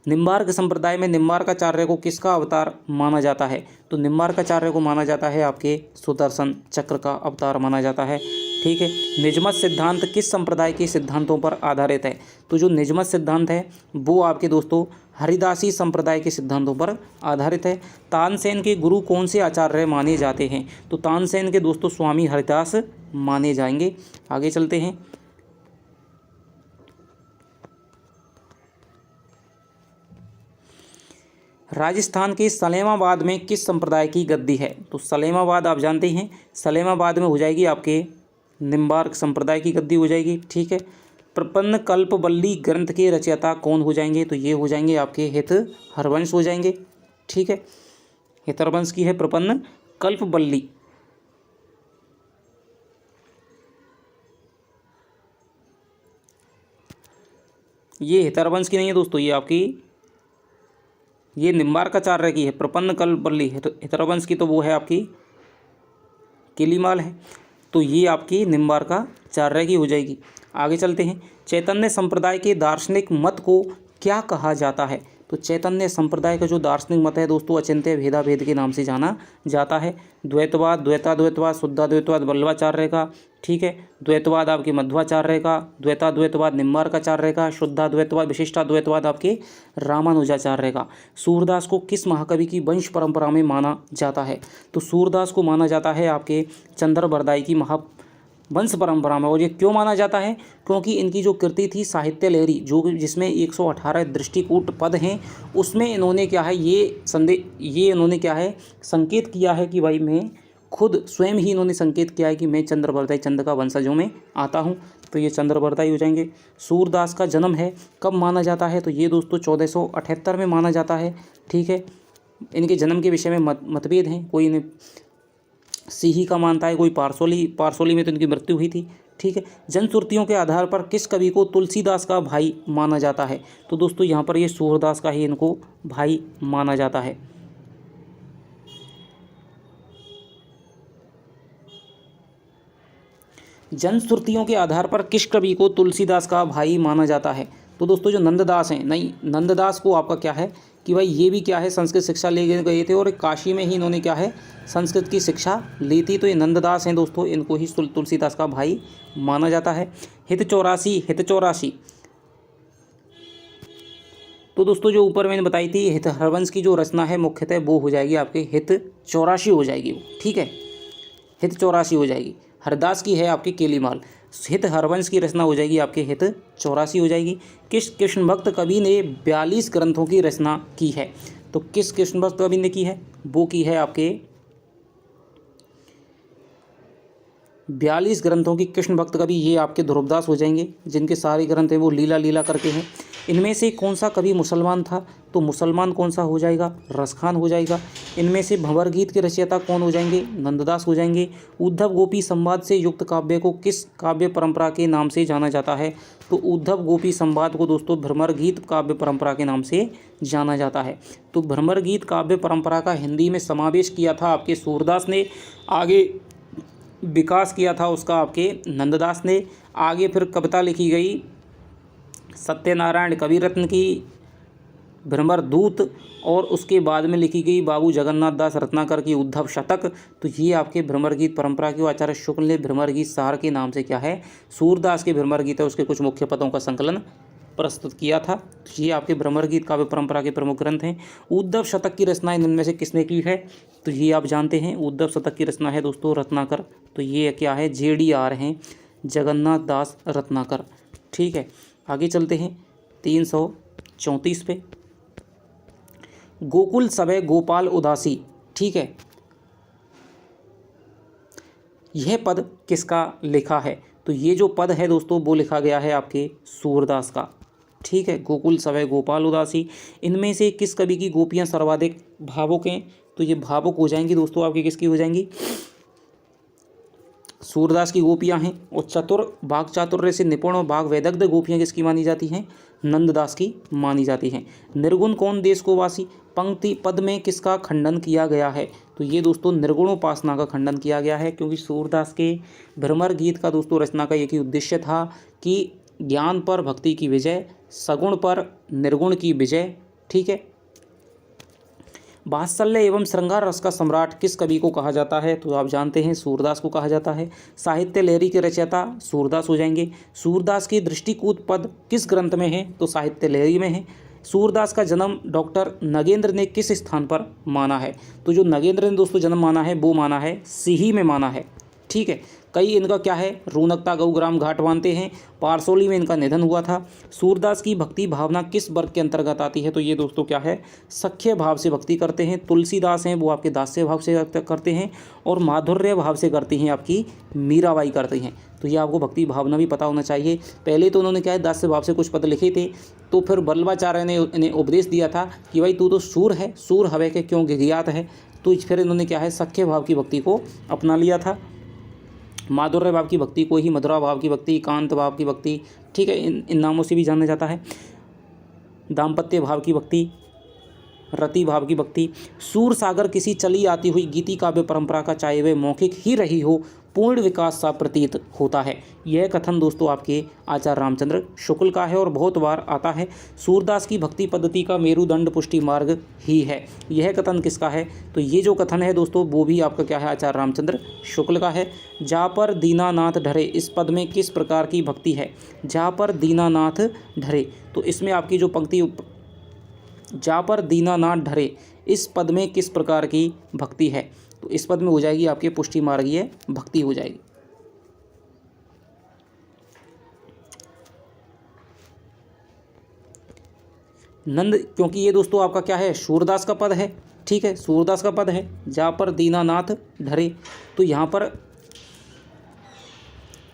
निम्बार्क संप्रदाय में निम्बार्काचार्य को किसका अवतार माना जाता है? तो निम्बार्काचार्य को माना जाता है आपके सुदर्शन चक्र का अवतार माना जाता है, ठीक है। निजमत सिद्धांत किस संप्रदाय के सिद्धांतों पर आधारित है? तो जो निजमत सिद्धांत है वो आपके दोस्तों हरिदासी संप्रदाय के सिद्धांतों पर आधारित है। तानसेन के गुरु कौन से आचार्य माने जाते हैं? तो तानसेन के दोस्तों स्वामी हरिदास माने जाएंगे। आगे चलते हैं। राजस्थान के सलेमाबाद में किस संप्रदाय की गद्दी है? तो सलेमाबाद आप जानते हैं, सलेमाबाद में हो जाएगी आपके निम्बार्क संप्रदाय की गद्दी हो जाएगी, ठीक है। प्रपन्न कल्पवल्ली ग्रंथ के रचयिता कौन हो जाएंगे? तो ये हो जाएंगे आपके हित हरवंश हो जाएंगे, ठीक है। हित हरवंश की है प्रपन्न कल्पवल्ली। ये हित हरवंश की नहीं है दोस्तों, ये आपकी ये निम्बार्काचार्य की है। प्रपन्न कल्पवल्ली हित हरवंश की तो वो है आपकी किलीमाल है, तो ये आपकी निम्बार्काचार्य की हो जाएगी। आगे चलते हैं। चैतन्य संप्रदाय के दार्शनिक मत को क्या कहा जाता है? तो चैतन्य संप्रदाय का जो दार्शनिक मत है दोस्तों अचिंत्य भेदाभेद के नाम से जाना जाता है। द्वैतवाद, द्वैताद्वैतवाद, शुद्धाद्वैतवाद बल्लवाचार्य का, ठीक है। द्वैतवाद आपके मध्वाचार्य का, द्वैताद्वैतवाद निम्बार्काचार्य का, शुद्धाद्वैतवाद विशिष्टाद्वैतवाद आपके रामानुजाचार्य का। सूरदास को किस महाकवि की वंश परंपरा में माना जाता है? तो सूरदास को माना जाता है आपके चंद्रबरदाई की वंश परंपरा में। और ये क्यों माना जाता है? क्योंकि इनकी जो कृति थी साहित्य लहरी, जो जिसमें 118 दृष्टिकूट पद हैं, उसमें इन्होंने क्या है ये इन्होंने क्या है संकेत किया है कि भाई मैं खुद स्वयं ही इन्होंने संकेत किया है कि मैं चंद्रबरदाई चंद का वंशजों में आता हूँ। तो ये चंद्रबरदाई हो जाएंगे। सूरदास का जन्म है कब माना जाता है? तो ये दोस्तों 1478 में माना जाता है, ठीक है। इनके जन्म के विषय में मतभेद हैं, कोई इन्हें सीही का मानता है, कोई पारसोली में तो इनकी मृत्यु हुई थी, ठीक है। जनश्रुतियों के आधार पर किस कवि को तुलसीदास का भाई माना जाता है? तो दोस्तों यहाँ पर ये सूरदास का ही इनको भाई माना जाता है। जनश्रुतियों के आधार पर किस कवि को तुलसीदास का भाई माना जाता है? तो दोस्तों जो नंददास हैं, नहीं, नंददास को आपका क्या है कि भाई ये भी क्या है संस्कृत शिक्षा ले गए थे और काशी में ही इन्होंने क्या है संस्कृत की शिक्षा ली थी। तो ये नंददास हैं दोस्तों, इनको ही तुलसीदास का भाई माना जाता है। हित चौरासी तो दोस्तों जो ऊपर मैंने बताई थी हित हरवंश की जो रचना है मुख्यतः वो हो जाएगी आपके हित 84 हो जाएगी वो, ठीक है, हित 84 हो जाएगी। हरदास की है आपकी केलीमाल। हित हरवंश की रचना हो जाएगी आपके हित 84 हो जाएगी। किस कृष्ण भक्त कवि ने 42 ग्रंथों की रचना की है? तो किस कृष्ण भक्त कवि ने की है? वो की है आपके 42 ग्रंथों की कृष्ण भक्त कवि ये आपके ध्रुवदास हो जाएंगे, जिनके सारे ग्रंथ हैं वो लीला लीला करके हैं। इनमें से कौन सा कवि मुसलमान था? तो मुसलमान कौन सा हो जाएगा? रसखान हो जाएगा। इनमें से भंवर गीत के रचयिता कौन हो जाएंगे? नंददास हो जाएंगे। उद्धव गोपी संवाद से युक्त काव्य को किस काव्य परंपरा के नाम से जाना जाता है? तो उद्धव गोपी संवाद को दोस्तों भ्रमर गीत काव्य परंपरा के नाम से जाना जाता है। तो भ्रमर गीत काव्य परंपरा का हिंदी में समावेश किया था आपके सूरदास ने, आगे विकास किया था उसका आपके नंददास ने, आगे फिर कविता लिखी गई सत्यनारायण कविरत्न की भ्रमर दूत, और उसके बाद में लिखी गई बाबू जगन्नाथ दास रत्नाकर की उद्धव शतक। तो ये आपके भ्रमर गीत परंपरा के आचार्य शुक्ल ने भ्रमर गीत सार के नाम से क्या है, सूरदास के भ्रमर गीत है उसके कुछ मुख्य पदों का संकलन प्रस्तुत किया था। तो ये आपके भ्रमर गीत काव्य परंपरा के प्रमुख ग्रंथ हैं। उद्धव शतक की रचना इनमें से किसने की है? तो ये आप जानते हैं, उद्धव शतक की रचना है दोस्तों रत्नाकर। तो ये क्या है? JDR हैं, जगन्नाथ दास रत्नाकर। ठीक है, आगे चलते हैं 334 पे। गोकुल सवै गोपाल उदासी, ठीक है, यह पद किसका लिखा है? तो ये जो पद है दोस्तों वो लिखा गया है आपके सूरदास का। ठीक है, गोकुल सवै गोपाल उदासी। इनमें से किस कवि की गोपियां सर्वाधिक भावुक हैं? तो ये भावुक हो जाएंगी दोस्तों आपकी, किसकी हो जाएंगी? सूरदास की गोपियां हैं। और चतुर वाक चातुर्य से निपुण और वाक वैदग्ध गोपियां किसकी मानी जाती हैं? नंददास की मानी जाती हैं। निर्गुण कौन देश को वासी, पंक्ति पद में किसका खंडन किया गया है? तो ये दोस्तों निर्गुणोपासना का खंडन किया गया है, क्योंकि सूरदास के भ्रमर गीत का दोस्तों रचना का एक ही उद्देश्य था कि ज्ञान पर भक्ति की विजय, सगुण पर निर्गुण की विजय। ठीक है, वात्सल्य एवं श्रृंगार रस का सम्राट किस कवि को कहा जाता है? तो आप जानते हैं सूरदास को कहा जाता है। साहित्य लहरी के रचयिता सूरदास हो जाएंगे। सूरदास की दृष्टिकूट पद किस ग्रंथ में है? तो साहित्य लहरी में है। सूरदास का जन्म डॉक्टर नगेंद्र ने किस स्थान पर माना है? तो जो नगेंद्र ने दोस्तों जन्म माना है वो माना है सिही में माना है। ठीक है, कई इनका क्या है, रूनकता गौग्राम घाट मानते हैं। पारसोली में इनका निधन हुआ था। सूरदास की भक्ति भावना किस वर्ग के अंतर्गत आती है? तो ये दोस्तों क्या है, सख्य भाव से भक्ति करते हैं। तुलसीदास हैं वो आपके दास्य भाव से करते हैं, और माधुर्य भाव से करती हैं आपकी मीराबाई करती हैं। तो ये आपको भक्ति भावना भी पता होना चाहिए। पहले तो उन्होंने क्या है, दास्य भाव से कुछ पद लिखे थे, तो फिर बल्लभाचार्य ने इन्हें उपदेश दिया था कि भाई तू तो सूर है, सूर हवे के क्यों गिज्ञात है। तो फिर इन्होंने क्या है, सख्य भाव की भक्ति को अपना लिया था। माधुर्य भाव की भक्ति को ही मधुरा भाव की भक्ति, कांत भाव की भक्ति, ठीक है, इन नामों से भी जाना जाता है। दाम्पत्य भाव की भक्ति, रति भाव की भक्ति। सूर सागर किसी चली आती हुई गीति काव्य परंपरा का चाहे वे मौखिक ही रही हो पूर्ण विकास सा प्रतीत होता है। यह कथन दोस्तों आपके आचार्य रामचंद्र शुक्ल का है और बहुत बार आता है। सूरदास की भक्ति पद्धति का मेरुदंड पुष्टि मार्ग ही है। यह कथन किसका है? तो ये जो कथन है दोस्तों वो भी आपका क्या है, आचार्य रामचंद्र शुक्ल का है। जा पर दीनानाथ ढरे, इस पद में किस प्रकार की भक्ति है? जा पर दीनानाथ ढरे, तो इसमें आपकी जो पंक्ति जा पर दीनानाथ ढरे, इस पद में किस प्रकार की भक्ति है? तो इस पद में हो जाएगी आपके पुष्टि मार्गीय भक्ति हो जाएगी। नंद, क्योंकि ये दोस्तों आपका क्या है, सूरदास का पद है। ठीक है, सूरदास का पद है, जा पर दीनानाथ ढरे। तो यहाँ पर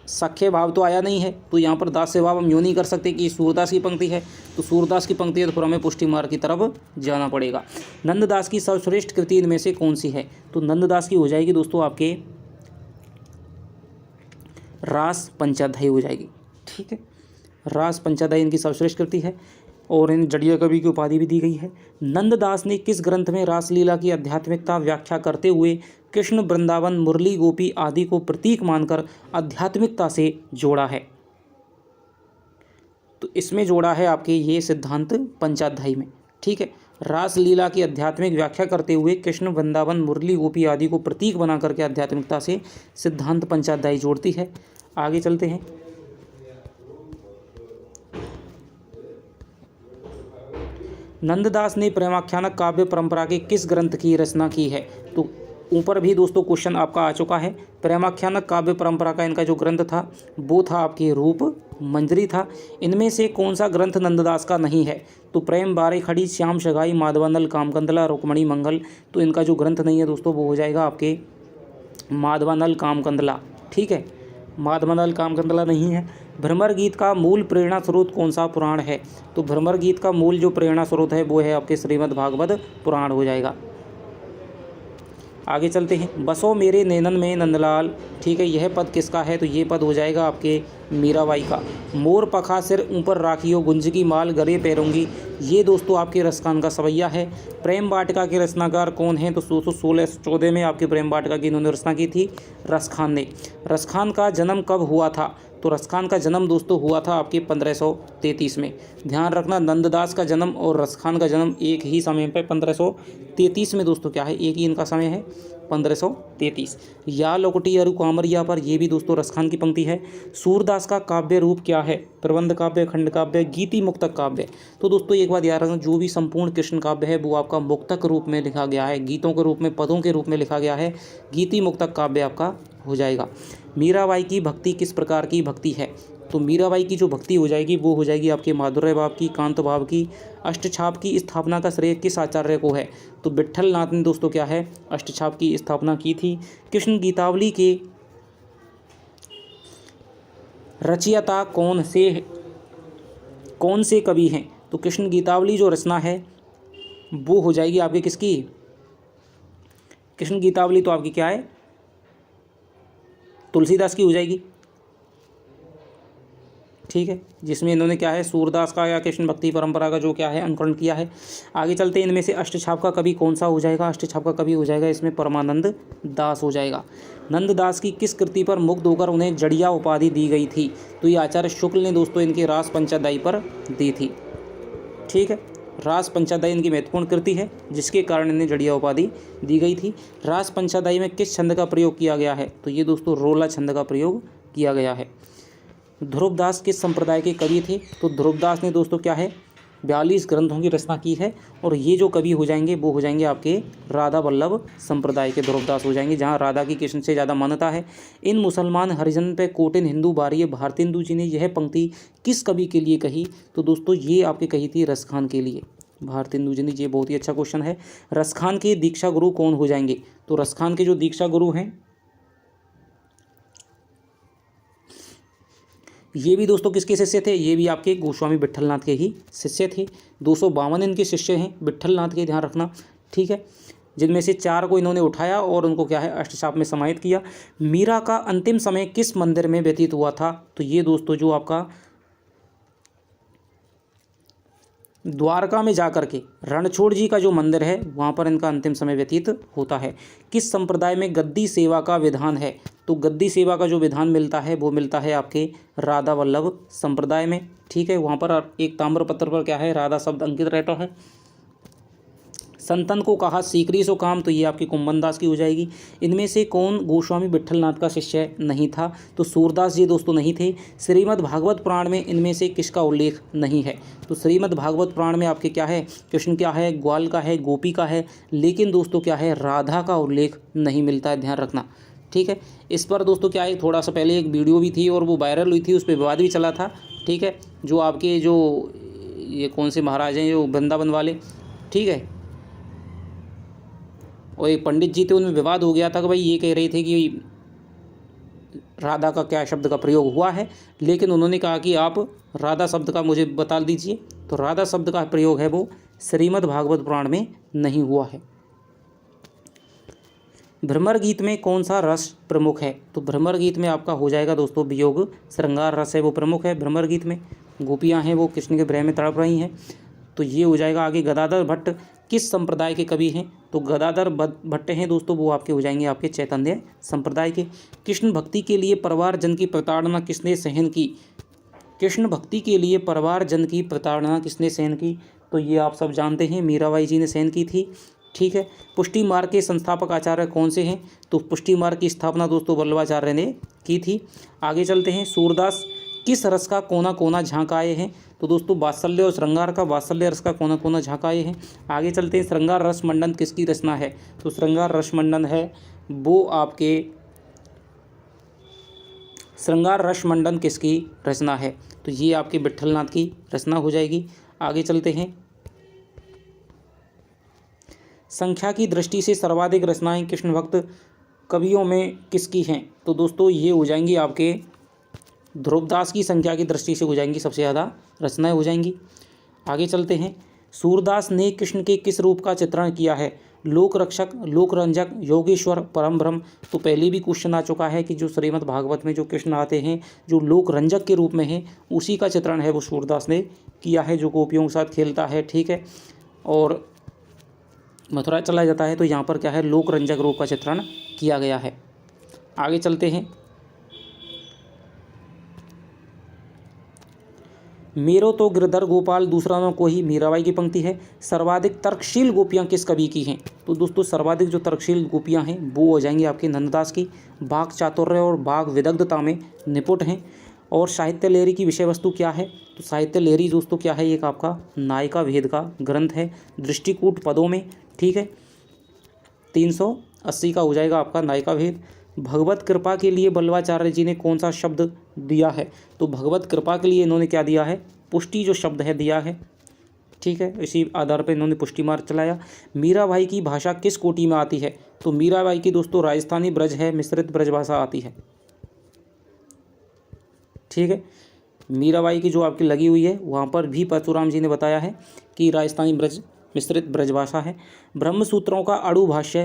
सख्य भाव तो आया नहीं है, तो यहाँ पर दास्य भाव हम यूँ नहीं कर सकते कि सूरदास की पंक्ति है। तो सूरदास की पंक्ति है तो फिर हमें पुष्टि मार्ग की तरफ जाना पड़ेगा। नंददास की सर्वश्रेष्ठ कृति इनमें से कौन सी है? तो नंददास की हो जाएगी दोस्तों आपके रास पंचाध्यायी हो जाएगी। ठीक है, रास पंचाध्यायी इनकी सर्वश्रेष्ठ कृति है और इन जड़िया कवि की उपाधि भी दी गई है। नंददास ने किस ग्रंथ में रासलीला की आध्यात्मिकता व्याख्या करते हुए कृष्ण, वृंदावन, मुरली, गोपी आदि को प्रतीक मानकर आध्यात्मिकता से जोड़ा है? तो इसमें जोड़ा है आपके ये सिद्धांत पंचाध्यायी में। ठीक है, रासलीला की आध्यात्मिक व्याख्या करते हुए कृष्ण, वृंदावन, मुरली, गोपी आदि को प्रतीक बना करके आध्यात्मिकता से सिद्धांत पंचाध्यायी जोड़ती है। आगे चलते हैं। नंददास ने प्रेमाख्यानक काव्य परंपरा के किस ग्रंथ की रचना की है? तो ऊपर भी दोस्तों क्वेश्चन आपका आ चुका है। प्रेमाख्यान काव्य परंपरा का इनका जो ग्रंथ था वो था आपके रूप मंजरी था। इनमें से कौन सा ग्रंथ नंददास का नहीं है? तो प्रेम बारे खड़ी, श्याम सगाई, माधवानल, कामकंदला, रुक्मणी मंगल। तो इनका जो ग्रंथ नहीं है दोस्तों वो हो जाएगा आपके माधवानल कामकंदला। ठीक है, माधवानल कामकंदला नहीं है। भ्रमर गीत का मूल प्रेरणा स्रोत कौन सा पुराण है? तो भ्रमर गीत का मूल जो प्रेरणा स्रोत है वो है आपके श्रीमद् भागवत पुराण हो जाएगा। आगे चलते हैं। बसो मेरे नैनन में नंदलाल। ठीक है, यह पद किसका है? तो ये पद हो जाएगा आपके मीराबाई का। मोर पखा सिर ऊपर राखियो, गुंज की माल गले पैरूंगी। ये दोस्तों आपके रसखान का सवैया है। प्रेम वाटिका के रचनाकार कौन है? तो 1614 में आपके प्रेम वाटिका की इन्होंने रचना की थी रसखान ने। रसखान का जन्म कब हुआ था? तो रसखान का जन्म दोस्तों हुआ था आपके 1533 में। ध्यान रखना, नंददास का जन्म और रसखान का जन्म एक ही समय पे 1533 में दोस्तों क्या है, एक ही इनका समय है 1533। या लौकटी अरु कामरिया पर, ये भी दोस्तों रसखान की पंक्ति है। सूरदास का काव्य रूप क्या है? प्रबंध काव्य, खंड काव्य, गीति मुक्तक काव्य। तो दोस्तों एक बात याद रखना, जो भी संपूर्ण कृष्ण काव्य है वो आपका मुक्तक रूप में लिखा गया है, गीतों के रूप में, पदों के रूप में लिखा गया है। गीति मुक्तक काव्य आपका हो जाएगा। मीराबाई की भक्ति किस प्रकार की भक्ति है? तो मीराबाई की जो भक्ति हो जाएगी वो हो जाएगी आपके माधुर्य भाव की, कांत भाव की। अष्टछाप की स्थापना का श्रेय किस आचार्य को है? तो विट्ठल नाथ ने दोस्तों क्या है, अष्टछाप की स्थापना की थी। कृष्ण गीतावली के रचयिता कौन से कवि हैं? तो कृष्ण गीतावली जो रचना है वो हो जाएगी आपकी किसकी? कृष्ण गीतावली तो आपकी क्या है, तुलसीदास की हो जाएगी। ठीक है, जिसमें इन्होंने क्या है, सूरदास का या कृष्ण भक्ति परंपरा का जो क्या है अनुकरण किया है। आगे चलते हैं, इनमें से अष्टछाप का कवि कौन सा हो जाएगा? अष्टछाप का कवि हो जाएगा इसमें परमानंद दास हो जाएगा। नंददास की किस कृति पर मुग्ध होकर उन्हें जड़िया उपाधि दी गई थी? तो ये आचार्य शुक्ल ने दोस्तों इनके रास पंचाध्यायी पर दी थी। ठीक है, रास पंचाध्यायी इनकी महत्वपूर्ण कृति है जिसके कारण इन्हें जड़िया उपाधि दी गई थी। रास पंचाध्यायी में किस छंद का प्रयोग किया गया है? तो ये दोस्तों रोला छंद का प्रयोग किया गया है। ध्रुवदास किस संप्रदाय के कवि थे? तो ध्रुवदास ने दोस्तों क्या है, 42 ग्रंथों की रचना की है। और ये जो कवि हो जाएंगे वो हो जाएंगे आपके राधा वल्लभ संप्रदाय के ध्रुवदास हो जाएंगे, जहाँ राधा की कृष्ण से ज़्यादा मान्यता है। इन मुसलमान हरिजन पे कोटिन हिंदू बारिय, भारतेंदु जी ने यह पंक्ति किस कवि के लिए कही? तो दोस्तों ये आपके कही थी रसखान के लिए, भारतेंदु जी ने। ये बहुत ही अच्छा क्वेश्चन है। रसखान के दीक्षा गुरु कौन हो जाएंगे? तो रसखान के जो दीक्षा गुरु हैं ये भी दोस्तों किसके शिष्य थे? ये भी आपके गोस्वामी विट्ठलनाथ के ही शिष्य थे। 252 इनके शिष्य हैं विट्ठलनाथ के, ध्यान रखना। ठीक है, जिनमें से 4 को इन्होंने उठाया और उनको क्या है, अष्टछाप में समाहित किया। मीरा का अंतिम समय किस मंदिर में व्यतीत हुआ था? तो ये दोस्तों जो आपका द्वारका में जाकर के रणछोड़ जी का जो मंदिर है वहाँ पर इनका अंतिम समय व्यतीत होता है। किस संप्रदाय में गद्दी सेवा का विधान है? तो गद्दी सेवा का जो विधान मिलता है वो मिलता है आपके राधा वल्लभ संप्रदाय में। ठीक है, वहाँ पर एक ताम्रपत्र पर क्या है, राधा शब्द अंकित रहता है। संतन को कहा सीकरी सो काम, तो ये आपकी कुंभन दास की हो जाएगी। इनमें से कौन गोस्वामी विट्ठलनाथ का शिष्य नहीं था? तो सूरदास जी दोस्तों नहीं थे। श्रीमद् भागवत पुराण में इनमें से किसका उल्लेख नहीं है? तो श्रीमद् भागवत पुराण में आपके क्या है, कृष्ण क्या है, ग्वाल का है, गोपी का है, लेकिन दोस्तों क्या है, राधा का उल्लेख नहीं मिलता है, ध्यान रखना। ठीक है, इस पर दोस्तों क्या है, थोड़ा सा पहले एक वीडियो भी थी और वो वायरल हुई थी, उस पर विवाद भी चला था। ठीक है, जो आपके जो ये कौन से महाराज हैं जो वृंदावन वाले, ठीक है, और एक पंडित जी थे, उनमें विवाद हो गया था कि भाई ये कह रहे थे कि राधा का क्या शब्द का प्रयोग हुआ है, लेकिन उन्होंने कहा कि आप राधा शब्द का मुझे बता दीजिए। तो राधा शब्द का प्रयोग है वो श्रीमद् भागवत पुराण में नहीं हुआ है। भ्रमर गीत में कौन सा रस प्रमुख है? तो भ्रमर गीत में आपका हो जाएगा दोस्तों वियोग श्रृंगार रस है वो प्रमुख है। भ्रमर गीत में गोपियाँ हैं वो कृष्ण के प्रेम में तड़प रही हैं, तो ये हो जाएगा। आगे गदाधर भट्ट किस संप्रदाय के कवि हैं? तो गदाधर भट्ट हैं दोस्तों, वो आपके हो जाएंगे आपके चैतन्य संप्रदाय के। कृष्ण भक्ति के लिए परिवारजन की प्रताड़ना किसने सहन की? कृष्ण भक्ति के लिए परिवारजन की प्रताड़ना किसने सहन की? तो ये आप सब जानते हैं, मीराबाई जी ने सहन की थी। ठीक है, पुष्टि मार्ग के संस्थापक आचार्य कौन से हैं? तो पुष्टि मार्ग की स्थापना दोस्तों वल्लभाचार्य ने की थी। आगे चलते हैं, सूरदास किस रस का कोना कोना झांक आए हैं? तो दोस्तों वात्सल्य और श्रृंगार का वात्सल्य रस का कोना कोना झांक आए हैं। आगे चलते हैं, श्रृंगार रस मंडन किसकी रचना है? तो श्रृंगार रस मंडन है वो आपके श्रृंगार रस मंडन किसकी रचना है? तो ये आपके विट्ठलनाथ की रचना हो जाएगी। आगे चलते हैं, संख्या की दृष्टि से सर्वाधिक रचनाएं कृष्ण भक्त कवियों में किसकी हैं? तो दोस्तों ये हो जाएंगी आपके ध्रुवदास की, संख्या की दृष्टि से हो जाएंगी, सबसे ज़्यादा रचनाएं हो जाएंगी। आगे चलते हैं, सूरदास ने कृष्ण के किस रूप का चित्रण किया है? लोक रक्षक, लोक रंजक, योगेश्वर, परम ब्रह्म। तो पहले भी क्वेश्चन आ चुका है कि जो श्रीमद् भागवत में जो कृष्ण आते हैं जो लोक रंजक के रूप में हैं, उसी का चित्रण है वो सूरदास ने किया है, जो गोपियों के साथ खेलता है, ठीक है, और मथुरा चला जाता है। तो यहाँ पर क्या है, लोक रंजक रूप का चित्रण किया गया है। आगे चलते हैं, मेरो तो गिरधर गोपाल दूसरा न कोई, मीराबाई की पंक्ति है। सर्वाधिक तर्कशील गोपियाँ किस कवि की हैं? तो दोस्तों सर्वाधिक जो तर्कशील गोपियाँ हैं वो हो जाएंगी आपके नंददास की। वाक चातुर्य और वाक विदग्धता में निपुण हैं। और साहित्य लहरी की विषय वस्तु क्या है? तो साहित्य लहरी दोस्तों क्या है, एक आपका नायिका भेद का ग्रंथ है, दृष्टिकूट पदों में, ठीक है, 380 का हो जाएगा आपका नायिका भेद। भगवत कृपा के लिए बल्लवाचार्य जी ने कौन सा शब्द दिया है? तो भगवत कृपा के लिए इन्होंने क्या दिया है? पुष्टि जो शब्द है दिया है, ठीक है, इसी आधार पर इन्होंने पुष्टि मार्ग चलाया। मीराबाई की भाषा किस कोटि में आती है? तो मीराबाई की दोस्तों राजस्थानी ब्रज है, मिश्रित ब्रज भाषा आती है, ठीक है। मीराबाई की जो आपकी लगी हुई है वहाँ पर भी परशुराम जी ने बताया है कि राजस्थानी ब्रज मिश्रित ब्रजभाषा है। ब्रह्म सूत्रों का अड़ु भाष्य,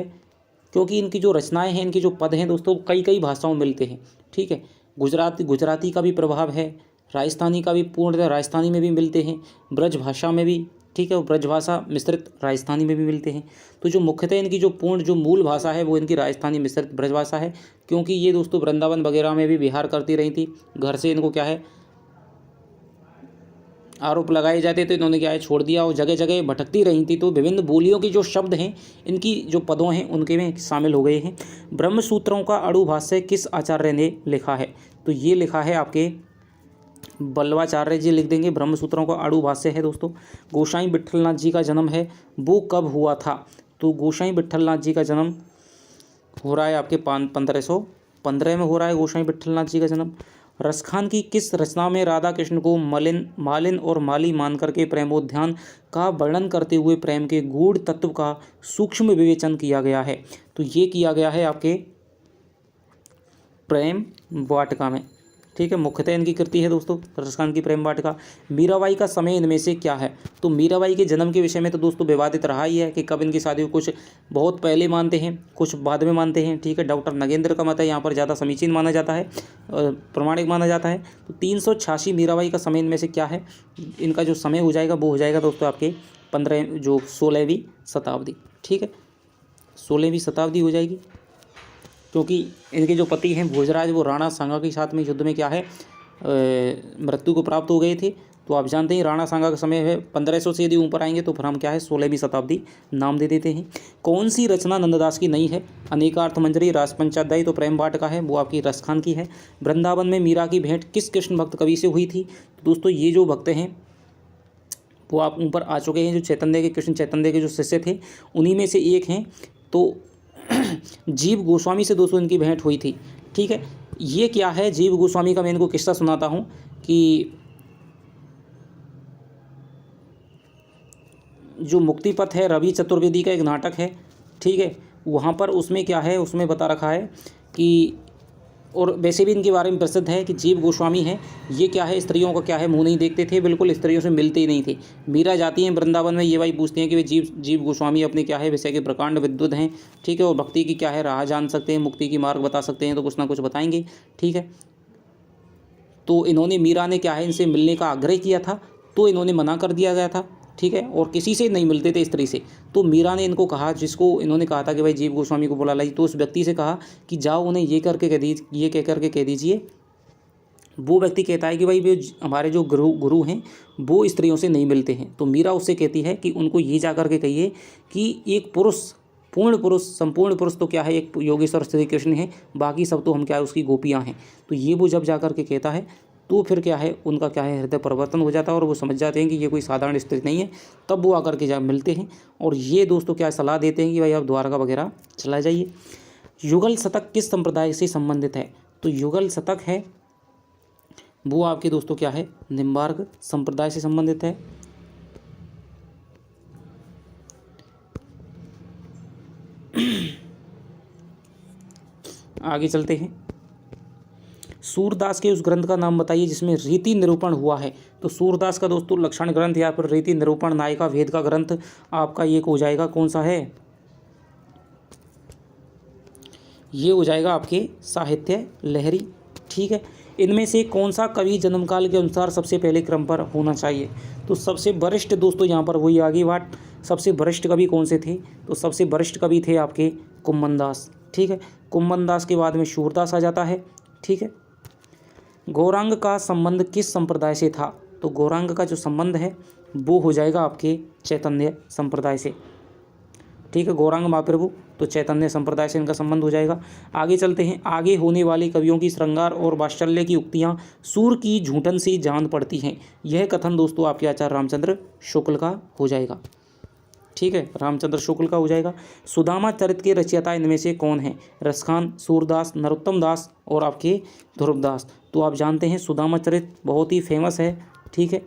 क्योंकि इनकी जो रचनाएं हैं, इनके जो पद हैं दोस्तों कई कई भाषाओं में मिलते हैं, ठीक है। गुजराती का भी प्रभाव है, राजस्थानी का भी पूर्ण राजस्थानी में भी मिलते हैं, ब्रजभाषा में भी, ठीक है, ब्रजभाषा मिश्रित राजस्थानी में भी मिलते हैं। तो जो मुख्यतः इनकी जो पूर्ण जो मूल भाषा है वो इनकी राजस्थानी मिश्रित ब्रजभाषा है, क्योंकि ये दोस्तों वृंदावन वगैरह में भी विहार करती रही थी। घर से इनको क्या है आरोप लगाए जाते तो इन्होंने क्या है छोड़ दिया, और जगह जगह भटकती रही थी। तो विभिन्न बोलियों की जो शब्द हैं, इनकी जो पदों हैं उनके में शामिल हो गए हैं। ब्रह्म सूत्रों का अड़ु भाष्य किस आचार्य ने लिखा है? तो ये लिखा है आपके बल्लवाचार्य जी लिख देंगे। ब्रह्म सूत्रों का अड़ु भाष्य है दोस्तों। गोसाई विट्ठलनाथ जी का जन्म है वो कब हुआ था? तो गोसाई विट्ठलनाथ जी का जन्म हो रहा है आपके 1515 में हो रहा है गोसाई विट्ठलनाथ जी का जन्म। रसखान की किस रचना में राधा कृष्ण को मालिन और माली मान करके प्रेमोद्यान का वर्णन करते हुए प्रेम के गूढ़ तत्व का सूक्ष्म विवेचन किया गया है? तो ये किया गया है आपके प्रेम वाटिका में, ठीक है। मुख्यतः इनकी कृति है दोस्तों रसखान की प्रेम वाटिका। मीराबाई का समय इनमें से क्या है? तो मीराबाई के जन्म के विषय में तो दोस्तों विवादित रहा ही है कि कब इनकी शादी, कुछ बहुत पहले मानते हैं, कुछ बाद में मानते हैं, ठीक है। डॉक्टर नगेंद्र का मत है यहाँ पर ज़्यादा समीचीन माना जाता है, प्रमाणिक माना जाता है। तो 386 मीराबाई का समय इनमें से क्या है? इनका जो समय हो जाएगा वो हो जाएगा दोस्तों आपके 16वीं शताब्दी, ठीक है, 16वीं शताब्दी हो जाएगी, क्योंकि इनके जो पति हैं भोजराज वो राणा सांगा के साथ में युद्ध में क्या है मृत्यु को प्राप्त हो गए थे। तो आप जानते हैं राणा सांगा का समय है 1500 से यदि ऊपर आएंगे तो फिर हम क्या है 16वीं शताब्दी नाम दे देते हैं। कौन सी रचना नंददास की नहीं है? अनेकार्थ मंजरी, रासपंचाध्यायी तो प्रेम वाटिका है, वो आपकी रसखान की है। वृंदावन में मीरा की भेंट किस कृष्ण भक्त कवि से हुई थी? तो दोस्तों ये जो भक्त हैं वो आप ऊपर आ चुके हैं, जो चैतन्य के कृष्ण चैतन्य के जो शिष्य थे उन्हीं में से एक हैं। तो जीव गोस्वामी से दोस्तों इनकी भेंट हुई थी, ठीक है। ये क्या है जीव गोस्वामी का, मैं इनको किस्सा सुनाता हूँ कि जो मुक्तिपथ है रवि चतुर्वेदी का एक नाटक है, ठीक है, वहाँ पर उसमें क्या है उसमें बता रखा है कि, और वैसे भी इनके बारे में प्रसिद्ध है कि जीव गोस्वामी है, ये क्या है स्त्रियों का क्या है मुंह नहीं देखते थे, बिल्कुल स्त्रियों से मिलते ही नहीं थे। मीरा जाती हैं वृंदावन में, ये भाई पूछते हैं कि वे जीव गोस्वामी अपने क्या है विषय के प्रकांड विद्वत हैं, ठीक है, और भक्ति की क्या है राह जान सकते हैं, मुक्ति की मार्ग बता सकते हैं, तो कुछ ना कुछ बताएंगे, ठीक है। तो इन्होंने मीरा ने क्या है इनसे मिलने का आग्रह किया था, तो इन्होंने मना कर दिया गया था, ठीक है, और किसी से नहीं मिलते थे स्त्री से। तो मीरा ने इनको कहा, जिसको इन्होंने कहा था कि भाई जीव गोस्वामी को बुला लाई, तो उस व्यक्ति से कहा कि जाओ उन्हें ये कह करके कह दीजिए। वो व्यक्ति कहता है कि भाई वे हमारे जो गुरु हैं वो स्त्रियों से नहीं मिलते हैं। तो मीरा उससे कहती है कि उनको ये जा करके कहिए कि एक पुरुष, पूर्ण पुरुष, संपूर्ण पुरुष तो क्या है एक योगेश्वर श्री कृष्ण है, बाकी सब तो हम क्या है उसकी गोपियाँ हैं। तो ये वो जब जा कर के कहता है तो फिर क्या है, उनका क्या है, हृदय परिवर्तन हो जाता है और वो समझ जाते हैं कि ये कोई साधारण स्त्री नहीं है। तब वो आकर के जब मिलते हैं और ये दोस्तों क्या सलाह देते हैं कि भाई आप द्वारका वगैरह चला जाइए। युगल शतक किस संप्रदाय से संबंधित है? तो युगल शतक है वो आपके दोस्तों क्या है, निम्बार्क संप्रदाय से संबंधित है। आगे चलते हैं। सूरदास के उस ग्रंथ का नाम बताइए जिसमें रीति निरूपण हुआ है। तो सूरदास का दोस्तों लक्षण ग्रंथ या फिर रीति निरूपण नायिका भेद का ग्रंथ आपका ये हो जाएगा, कौन सा है, ये हो जाएगा आपके साहित्य लहरी। ठीक है, इनमें से कौन सा कवि जन्मकाल के अनुसार सबसे पहले क्रम पर होना चाहिए? तो सबसे वरिष्ठ दोस्तों यहाँ पर वही आगे बात, सबसे वरिष्ठ कवि कौन से थे? तो सबसे वरिष्ठ कवि थे आपके कुम्भन दास। ठीक है, कुम्भन दास के बाद में सूरदास आ जाता है। ठीक है, गौरांग का संबंध किस संप्रदाय से था? तो गौरांग का जो संबंध है वो हो जाएगा आपके चैतन्य संप्रदाय से। ठीक है, गौरांग महाप्रभु तो चैतन्य संप्रदाय से इनका संबंध हो जाएगा। आगे चलते हैं। आगे होने वाले कवियों की श्रृंगार और वात्सल्य की उक्तियाँ सूर की झूठन से जान पड़ती हैं। यह कथन दोस्तों आपके आचार्य रामचंद्र शुक्ल का हो जाएगा। ठीक है, रामचंद्र शुक्ल का हो जाएगा। सुदामा चरित्र के रचयिता इनमें से कौन है? रसखान, सूरदास, नरोत्तम दास और आपके ध्रुवदास। तो आप जानते हैं सुदामा चरित्र बहुत ही फेमस है। ठीक है,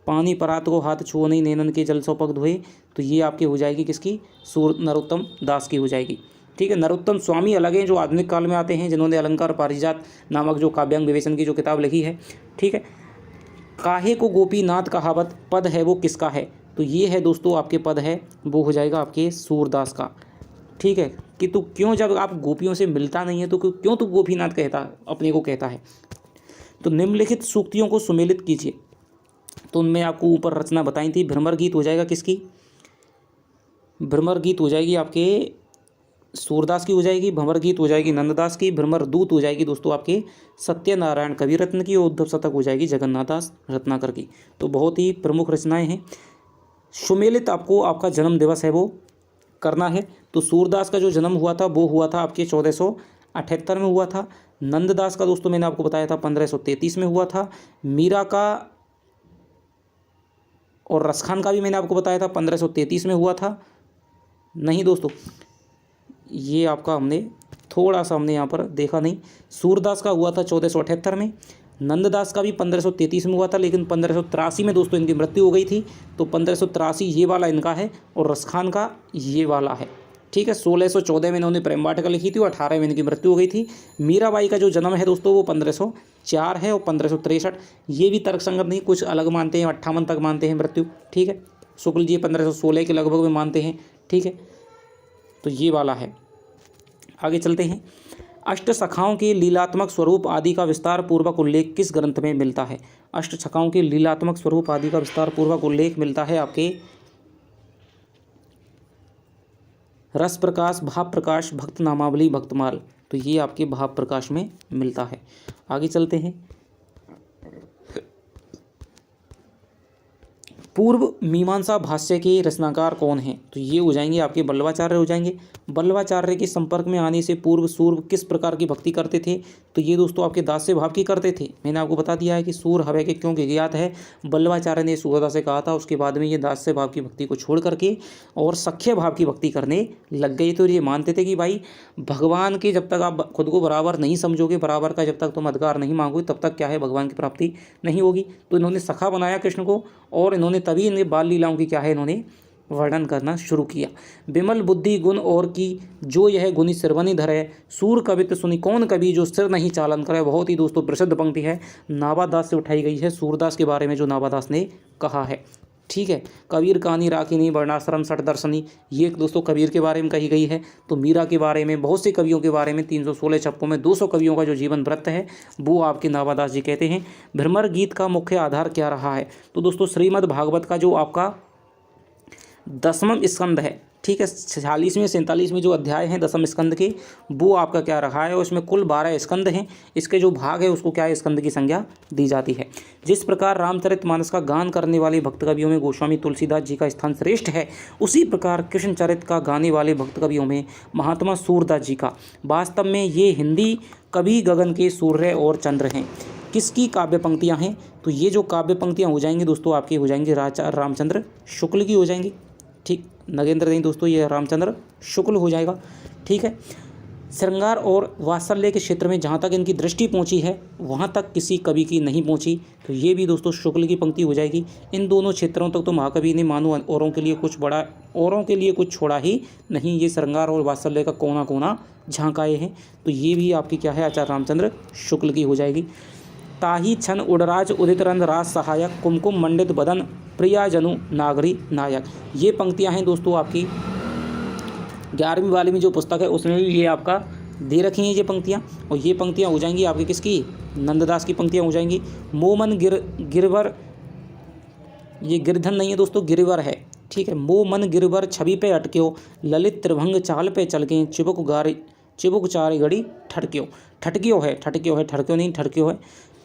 पानी परात को हाथ छुओ नहीं, नैनन के जल सौ पग धोए। तो ये आपकी हो जाएगी किसकी? नरोत्तम दास की हो जाएगी। ठीक है, नरोत्तम स्वामी अलग हैं जो आधुनिक काल में आते हैं, जिन्होंने अलंकार पारिजात नामक जो काव्यांग विवेचन की जो किताब लिखी है। ठीक है, काहे को गोपीनाथ कहावत पद है वो किसका है? तो ये है दोस्तों आपके पद है वो हो जाएगा आपके सूरदास का। ठीक है, कि तू क्यों जब आप गोपियों से मिलता नहीं है तो क्यों तू गोपीनाथ कहता अपने को कहता है। तो निम्नलिखित सूक्तियों को सुमेलित कीजिए। तो उनमें आपको ऊपर रचना बताई थी। भ्रमर गीत हो जाएगा किसकी? भ्रमर गीत हो जाएगी आपके सूरदास की हो जाएगी। भंवर गीत हो जाएगी नंददास की। भ्रमर दूत हो जाएगी दोस्तों आपके सत्यनारायण कवि रत्न की। और उद्धव शतक हो जाएगी जगन्नाथ दास रत्नाकर की। तो बहुत ही प्रमुख रचनाएं हैं। सुमेलित आपको आपका जन्म दिवस है वो करना है। तो सूरदास का जो जन्म हुआ था वो हुआ था आपके 1478 में हुआ था। नंददास का दोस्तों मैंने आपको बताया था 1533 में हुआ था। मीरा का और रसखान का भी मैंने आपको बताया था 1533 में हुआ था। नहीं दोस्तों, ये आपका हमने थोड़ा सा हमने यहाँ पर देखा नहीं। सूरदास का हुआ था 1478 में। नंददास का भी 1533 में हुआ था, लेकिन 1583 में दोस्तों इनकी मृत्यु हो गई थी। तो 1583 ये वाला इनका है और रसखान का ये वाला है। ठीक है, 1614 में इन्होंने प्रेम वाटिका लिखी थी और 18 में इनकी मृत्यु हो गई थी। मीराबाई का जो जन्म है दोस्तों वो 1504 है और 1563 ये भी तर्कसंगत नहीं, कुछ अलग मानते हैं, 58 तक मानते हैं मृत्यु। ठीक है, शुक्ल जी 1516 के लगभग में मानते हैं। ठीक है, तो ये वाला है। आगे चलते हैं। अष्ट सखाओं के लीलात्मक स्वरूप आदि का विस्तार पूर्वक उल्लेख किस ग्रंथ में मिलता है? अष्ट सखाओं के लीलात्मक स्वरूप आदि का विस्तार पूर्वक उल्लेख मिलता है आपके रस प्रकाश, भाव प्रकाश, भक्त नामावली, भक्तमाल। तो ये आपके भाव प्रकाश में मिलता है। आगे चलते हैं। पूर्व मीमांसा भाष्य के रचनाकार कौन हैं? तो ये हो जाएंगे आपके वल्लभाचार्य हो जाएंगे। वल्लभाचार्य के संपर्क में आने से पूर्व सूर किस प्रकार की भक्ति करते थे? तो ये दोस्तों आपके दास्य भाव की करते थे। मैंने आपको बता दिया है कि सूर हवे के क्यों ज्ञात है। वल्लभाचार्य ने सूरदास से कहा था, उसके बाद में ये दास्य भाव की भक्ति को छोड़ करके और सख्य भाव की भक्ति करने लग गए। तो ये मानते थे कि भाई भगवान के जब तक आप खुद को बराबर नहीं समझोगे, बराबर का जब तक तुम अधिकार नहीं मांगोगे, तब तक क्या है भगवान की प्राप्ति नहीं होगी। तो इन्होंने सखा बनाया कृष्ण को और इन्होंने तभी इन्हें बाल लीलाओं की क्या है इन्होंने वर्णन करना शुरू किया। विमल बुद्धि गुण और की जो यह गुनी सिरवनी धरे, सूर कवित सुनी कौन कवि जो सिर नहीं चालन करे। बहुत ही दोस्तों प्रसिद्ध पंक्ति है, नावादास से उठाई गई है, सूरदास के बारे में जो नावादास ने कहा है। ठीक है, कबीर कहानी राखिनी वर्णाश्रम सठ दर्शनी, ये दोस्तों कबीर के बारे में कही गई है। तो मीरा के बारे में, बहुत से कवियों के बारे में 316 छप्पों में 200 कवियों का जो जीवन वृत्त है वो आपके नावादास जी कहते हैं। भ्रमर गीत का मुख्य आधार क्या रहा है? तो दोस्तों श्रीमद् भागवत का जो आपका 10वां स्कंद है, ठीक है, 46वें 47वें जो अध्याय हैं 10वें स्कंद के, वो आपका क्या रहा है। उसमें कुल 12 स्कंद हैं। इसके जो भाग है उसको क्या है स्कंद की संज्ञा दी जाती है। जिस प्रकार रामचरितमानस का गान करने वाले भक्त कवियों में गोस्वामी तुलसीदास जी का स्थान श्रेष्ठ है, उसी प्रकार कृष्णचरित का गाने वाले भक्त कवियों में महात्मा सूरदास जी का। वास्तव में ये हिंदी कवि गगन के सूर्य और चंद्र हैं। किसकी काव्य पंक्तियाँ हैं? तो ये जो काव्य पंक्तियाँ हो जाएंगी दोस्तों आपकी हो जाएंगी राजा रामचंद्र शुक्ल की हो जाएंगी। ठीक, नगेंद्र नहीं दोस्तों, ये रामचंद्र शुक्ल हो जाएगा। ठीक है, श्रृंगार और वात्सल्य के क्षेत्र में जहाँ तक इनकी दृष्टि पहुँची है वहाँ तक किसी कवि की नहीं पहुँची, तो ये भी दोस्तों शुक्ल की पंक्ति हो जाएगी। इन दोनों क्षेत्रों तक तो महाकवि ने मानो औरों के लिए कुछ छोड़ा ही नहीं, ये श्रृंगार और वात्सल्य का कोना कोना झांकाए हैं, तो ये भी आपकी क्या है आचार्य रामचंद्र शुक्ल की हो जाएगी। ताही छन उड़राज उदित रंग राज सहायक कुमकुम मंडित बदन प्रिया जनु नागरी नायक, ये पंक्तियाँ हैं दोस्तों आपकी 11वीं वाली में जो पुस्तक है उसमें भी ये आपका दे रखी हैं ये पंक्तियाँ, और ये पंक्तियाँ हो जाएंगी आपकी किसकी? नंददास की पंक्तियाँ हो जाएंगी। मोमन गिरवर, ये गिरधन नहीं है दोस्तों, गिरवर है। ठीक है, मोमन गिरवर छवि पे अटक्यो ललित त्रिभंग चाल पे चल के चिबुक चारे घड़ी ठटक्यो है।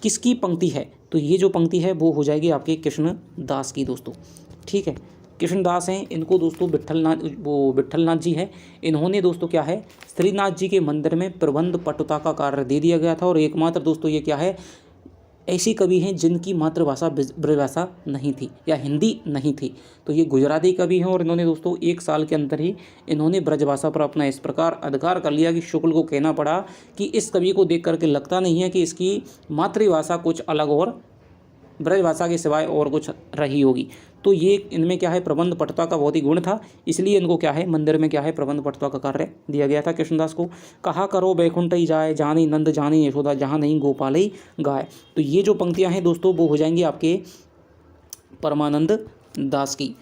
किसकी पंक्ति है? तो ये जो पंक्ति है वो हो जाएगी आपके कृष्णदास की दोस्तों। ठीक है, कृष्णदास हैं, इनको दोस्तों विट्ठलनाथ जी है, इन्होंने दोस्तों क्या है श्रीनाथ जी के मंदिर में प्रबंध पटुता का कार्य दे दिया गया था। और एकमात्र दोस्तों ये क्या है ऐसे कवि हैं जिनकी मातृभाषा ब्रजभाषा नहीं थी या हिंदी नहीं थी, तो ये गुजराती कवि हैं। और इन्होंने दोस्तों 1 साल के अंदर ही इन्होंने ब्रजभाषा पर अपना इस प्रकार अधिकार कर लिया कि शुक्ल को कहना पड़ा कि इस कवि को देख करके लगता नहीं है कि इसकी मातृभाषा कुछ अलग और ब्रजभाषा के सिवाय और कुछ रही होगी। तो ये इनमें क्या है प्रबंध पटुता का बहुत ही गुण था, इसलिए इनको क्या है मंदिर में क्या है प्रबंध पटुता का कार्य दिया गया था कृष्णदास को। कहा करो बैकुंठ ही जाए जानी नंद जानी यशोदा जहाँ नहीं गोपाल ही गाय, तो ये जो पंक्तियाँ हैं दोस्तों वो हो जाएंगी आपके परमानंद दास की।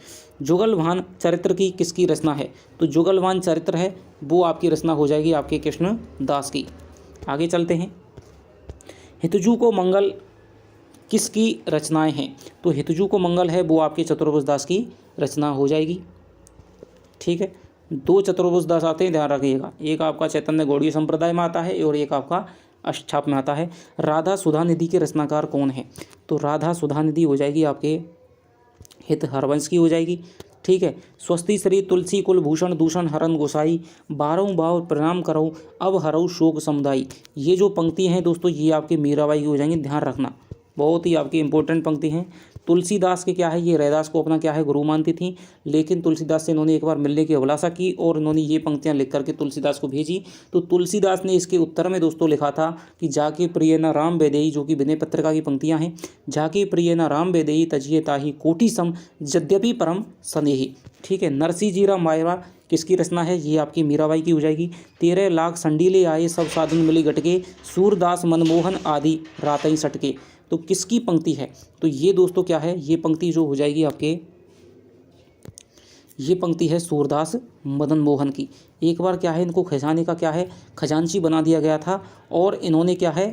जुगलभान चरित्र की किसकी रचना है? तो जुगलभान चरित्र है वो आपकी रचना हो जाएगी आपके कृष्णदास की। आगे चलते हैं, हितजू को मंगल किसकी रचनाएं हैं? तो हितजू को मंगल है वो आपके चतुर्भुज दास की रचना हो जाएगी। ठीक है, 2 चतुर्भुज दास आते हैं, ध्यान रखिएगा, एक आपका चैतन्य गौड़ीय संप्रदाय में आता है और एक आपका अष्टछाप में आता है। राधा सुधा निधि के रचनाकार कौन है? तो राधा सुधा निधि हो जाएगी आपके हित हरवंश की हो जाएगी। ठीक है, स्वस्ति श्री तुलसी कुल भूषण दूषण हरन गोसाई 12 बार प्रणाम करो अब हरऊ शोक समुदाई, ये जो पंक्ति हैं दोस्तों ये आपके मीराबाई की हो जाएंगी, ध्यान रखना बहुत ही आपकी इंपॉर्टेंट पंक्ति हैं। तुलसीदास के क्या है ये रैदास को अपना क्या है गुरु मानती थी, लेकिन तुलसीदास से इन्होंने एक बार मिलने की अभिलाषा की और इन्होंने ये पंक्तियां लिख करके तुलसीदास को भेजी। तो तुलसीदास ने इसके उत्तर में दोस्तों लिखा था कि जाके प्रिय न राम बेदेई, जो कि विनय पत्रिका की पंक्तियां हैं, जाके प्रिय न राम बेदेई तजिए ताही कोटि सम यद्यपि परम स्नेही। ठीक है, नरसी जीरा मायवा किसकी रचना है? ये आपकी मीराबाई की हो जाएगी। 13 लाख संडीले आए सब साधन मिले गटके सूरदास मनमोहन आदि रातई सटके, तो किसकी पंक्ति है? तो ये दोस्तों क्या है ये पंक्ति जो हो जाएगी आपके ये पंक्ति है सूरदास मदन मोहन की। एक बार क्या है इनको खजाने का क्या है खजांची बना दिया गया था और इन्होंने क्या है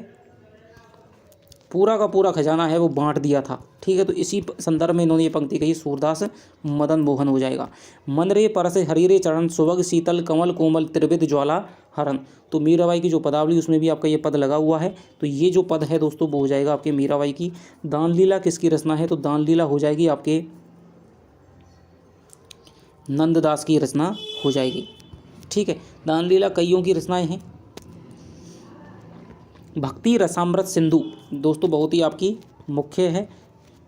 पूरा का पूरा खजाना है वो बांट दिया था। ठीक है, तो इसी संदर्भ में इन्होंने ये पंक्ति कही, सूरदास मदन मोहन हो जाएगा। मन रे परस हरीरे चरण सुवग शीतल कमल कोमल त्रिविध ज्वाला हरण, तो मीराबाई की जो पदावली उसमें भी आपका ये पद लगा हुआ है, तो ये जो पद है दोस्तों वो हो जाएगा आपके मीराबाई की। दानलीला किसकी रचना है? तो दानलीला हो जाएगी आपके नंददास की रचना हो जाएगी। ठीक है, दानलीला कईयों की रचनाएं हैं। भक्ति रसामृत सिंधु दोस्तों बहुत ही आपकी मुख्य है,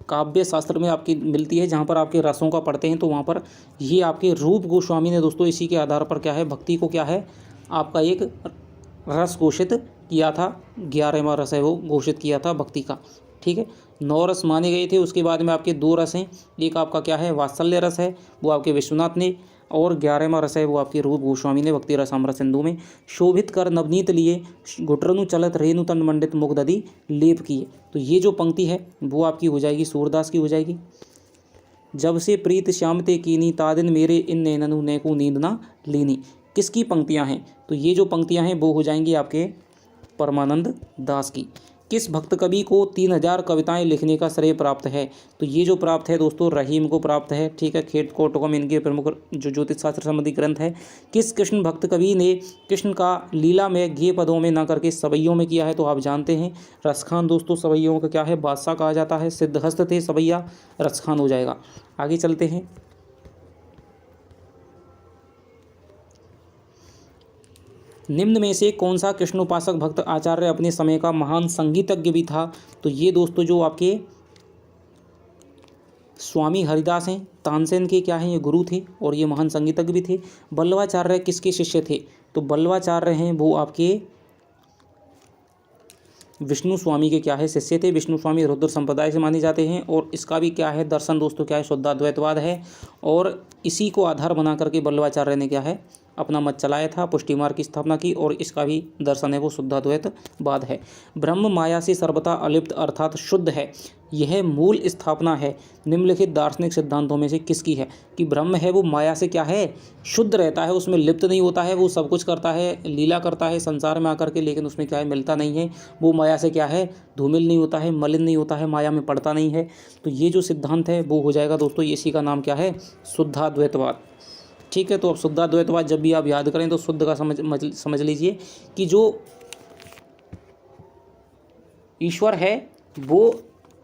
काव्य शास्त्र में आपकी मिलती है, जहाँ पर आपके रसों का पढ़ते हैं तो वहाँ पर ये आपके रूप गोस्वामी ने दोस्तों इसी के आधार पर क्या है भक्ति को क्या है आपका एक रस घोषित किया था, 11वां रस है वो घोषित किया था भक्ति का। ठीक है, 9 रस माने गए थे, उसके बाद में आपके 2 रस हैं, एक आपका क्या है वात्सल्य रस है वो आपके विश्वनाथ ने, और 11वां रस है वो आपके रूप गोस्वामी ने भक्ति रसामृत सिंधु में। शोभित कर नवनीत लिए घुटरनु चलत रेणु तन मंडित मुग्धदि लेप किए, तो ये जो पंक्ति है वो आपकी हो जाएगी सूरदास की हो जाएगी। जब से प्रीत श्याम ते कीनी तादिन मेरे इन नैननु नैको नींद ना लीनी, किसकी पंक्तियां हैं? तो ये जो पंक्तियां हैं वो हो जाएंगी आपके परमानंद दास की। किस भक्त कवि को 3000 कविताएं लिखने का श्रेय प्राप्त है? तो ये जो प्राप्त है दोस्तों रहीम को प्राप्त है। ठीक है, खेत कोटकम इनके प्रमुख जो ज्योतिष शास्त्र संबंधी ग्रंथ है। किस कृष्ण भक्त कवि ने कृष्ण का लीला में गे पदों में ना करके सवैयों में किया है? तो आप जानते हैं रसखान दोस्तों सवैयों का क्या है बादशाह कहा जाता है, सिद्धहस्त थे सवैया, रसखान हो जाएगा। आगे चलते हैं, निम्न में से कौन सा कृष्णोपासक भक्त आचार्य अपने समय का महान संगीतज्ञ भी था? तो ये दोस्तों जो आपके स्वामी हरिदास हैं, तानसेन के क्या हैं, ये गुरु थे और ये महान संगीतज्ञ भी थे। बल्लवाचार्य किसके शिष्य थे? तो बल्लवाचार्य हैं वो आपके विष्णु स्वामी के क्या है, शिष्य थे। विष्णु स्वामी रुद्र संप्रदाय से माने जाते हैं और इसका भी क्या है, दर्शन दोस्तों क्या है, शुद्धाद्वैतवाद है। और इसी को आधार बना करके बल्लवाचार्य ने क्या है, अपना मत चलाया था, पुष्टि मार्ग की स्थापना की और इसका भी दर्शन है वो शुद्धाद्वैतवाद है। ब्रह्म माया से सर्वथा अलिप्त अर्थात शुद्ध है, यह मूल स्थापना है निम्नलिखित दार्शनिक सिद्धांतों में से किसकी है? कि ब्रह्म है वो माया से क्या है, शुद्ध रहता है, उसमें लिप्त नहीं होता है, वो सब कुछ करता है, लीला करता है संसार में आकर के, लेकिन उसमें क्या है, मिलता नहीं है, वो माया से क्या है, धूमिल नहीं होता है, मलिन नहीं होता है, माया में पड़ता नहीं है। तो ये जो सिद्धांत है वो हो जाएगा दोस्तों, इसी का नाम क्या है, शुद्धाद्वैतवाद। ठीक है, तो अब शुद्धाद्वैतवाद जब भी आप याद करें तो शुद्ध का समझ लीजिए कि जो ईश्वर है वो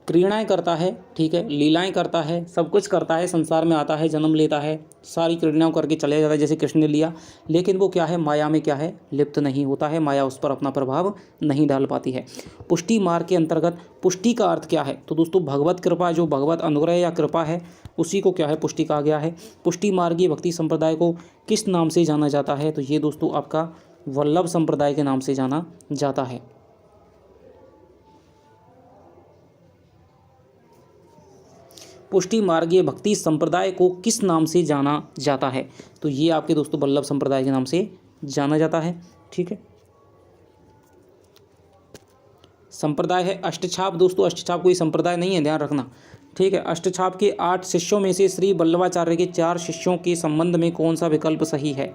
क्रीड़ाएँ करता है, ठीक है, लीलाएं करता है, सब कुछ करता है, संसार में आता है, जन्म लेता है, सारी क्रीड़ाओं करके चले जाता है जैसे कृष्ण ने लिया, लेकिन वो क्या है, माया में क्या है, लिप्त नहीं होता है, माया उस पर अपना प्रभाव नहीं डाल पाती है। पुष्टि मार्ग के अंतर्गत पुष्टि का अर्थ क्या है? तो दोस्तों भगवत कृपा, जो भगवत अनुग्रह या कृपा है उसी को क्या है, पुष्टि कहा गया है। पुष्टि मार्गीय भक्ति संप्रदाय को किस नाम से जाना जाता है? तो ये दोस्तों आपका वल्लभ संप्रदाय के नाम से जाना जाता है। पुष्टि मार्गीय भक्ति संप्रदाय को किस नाम से जाना जाता है? तो ये आपके दोस्तों वल्लभ संप्रदाय के नाम से जाना जाता है। ठीक है, संप्रदाय है अष्टछाप। दोस्तों अष्टछाप कोई संप्रदाय नहीं है, ध्यान रखना। ठीक है, अष्टछाप के 8 शिष्यों में से श्री वल्लभाचार्य के 4 शिष्यों के संबंध में कौन सा विकल्प सही है?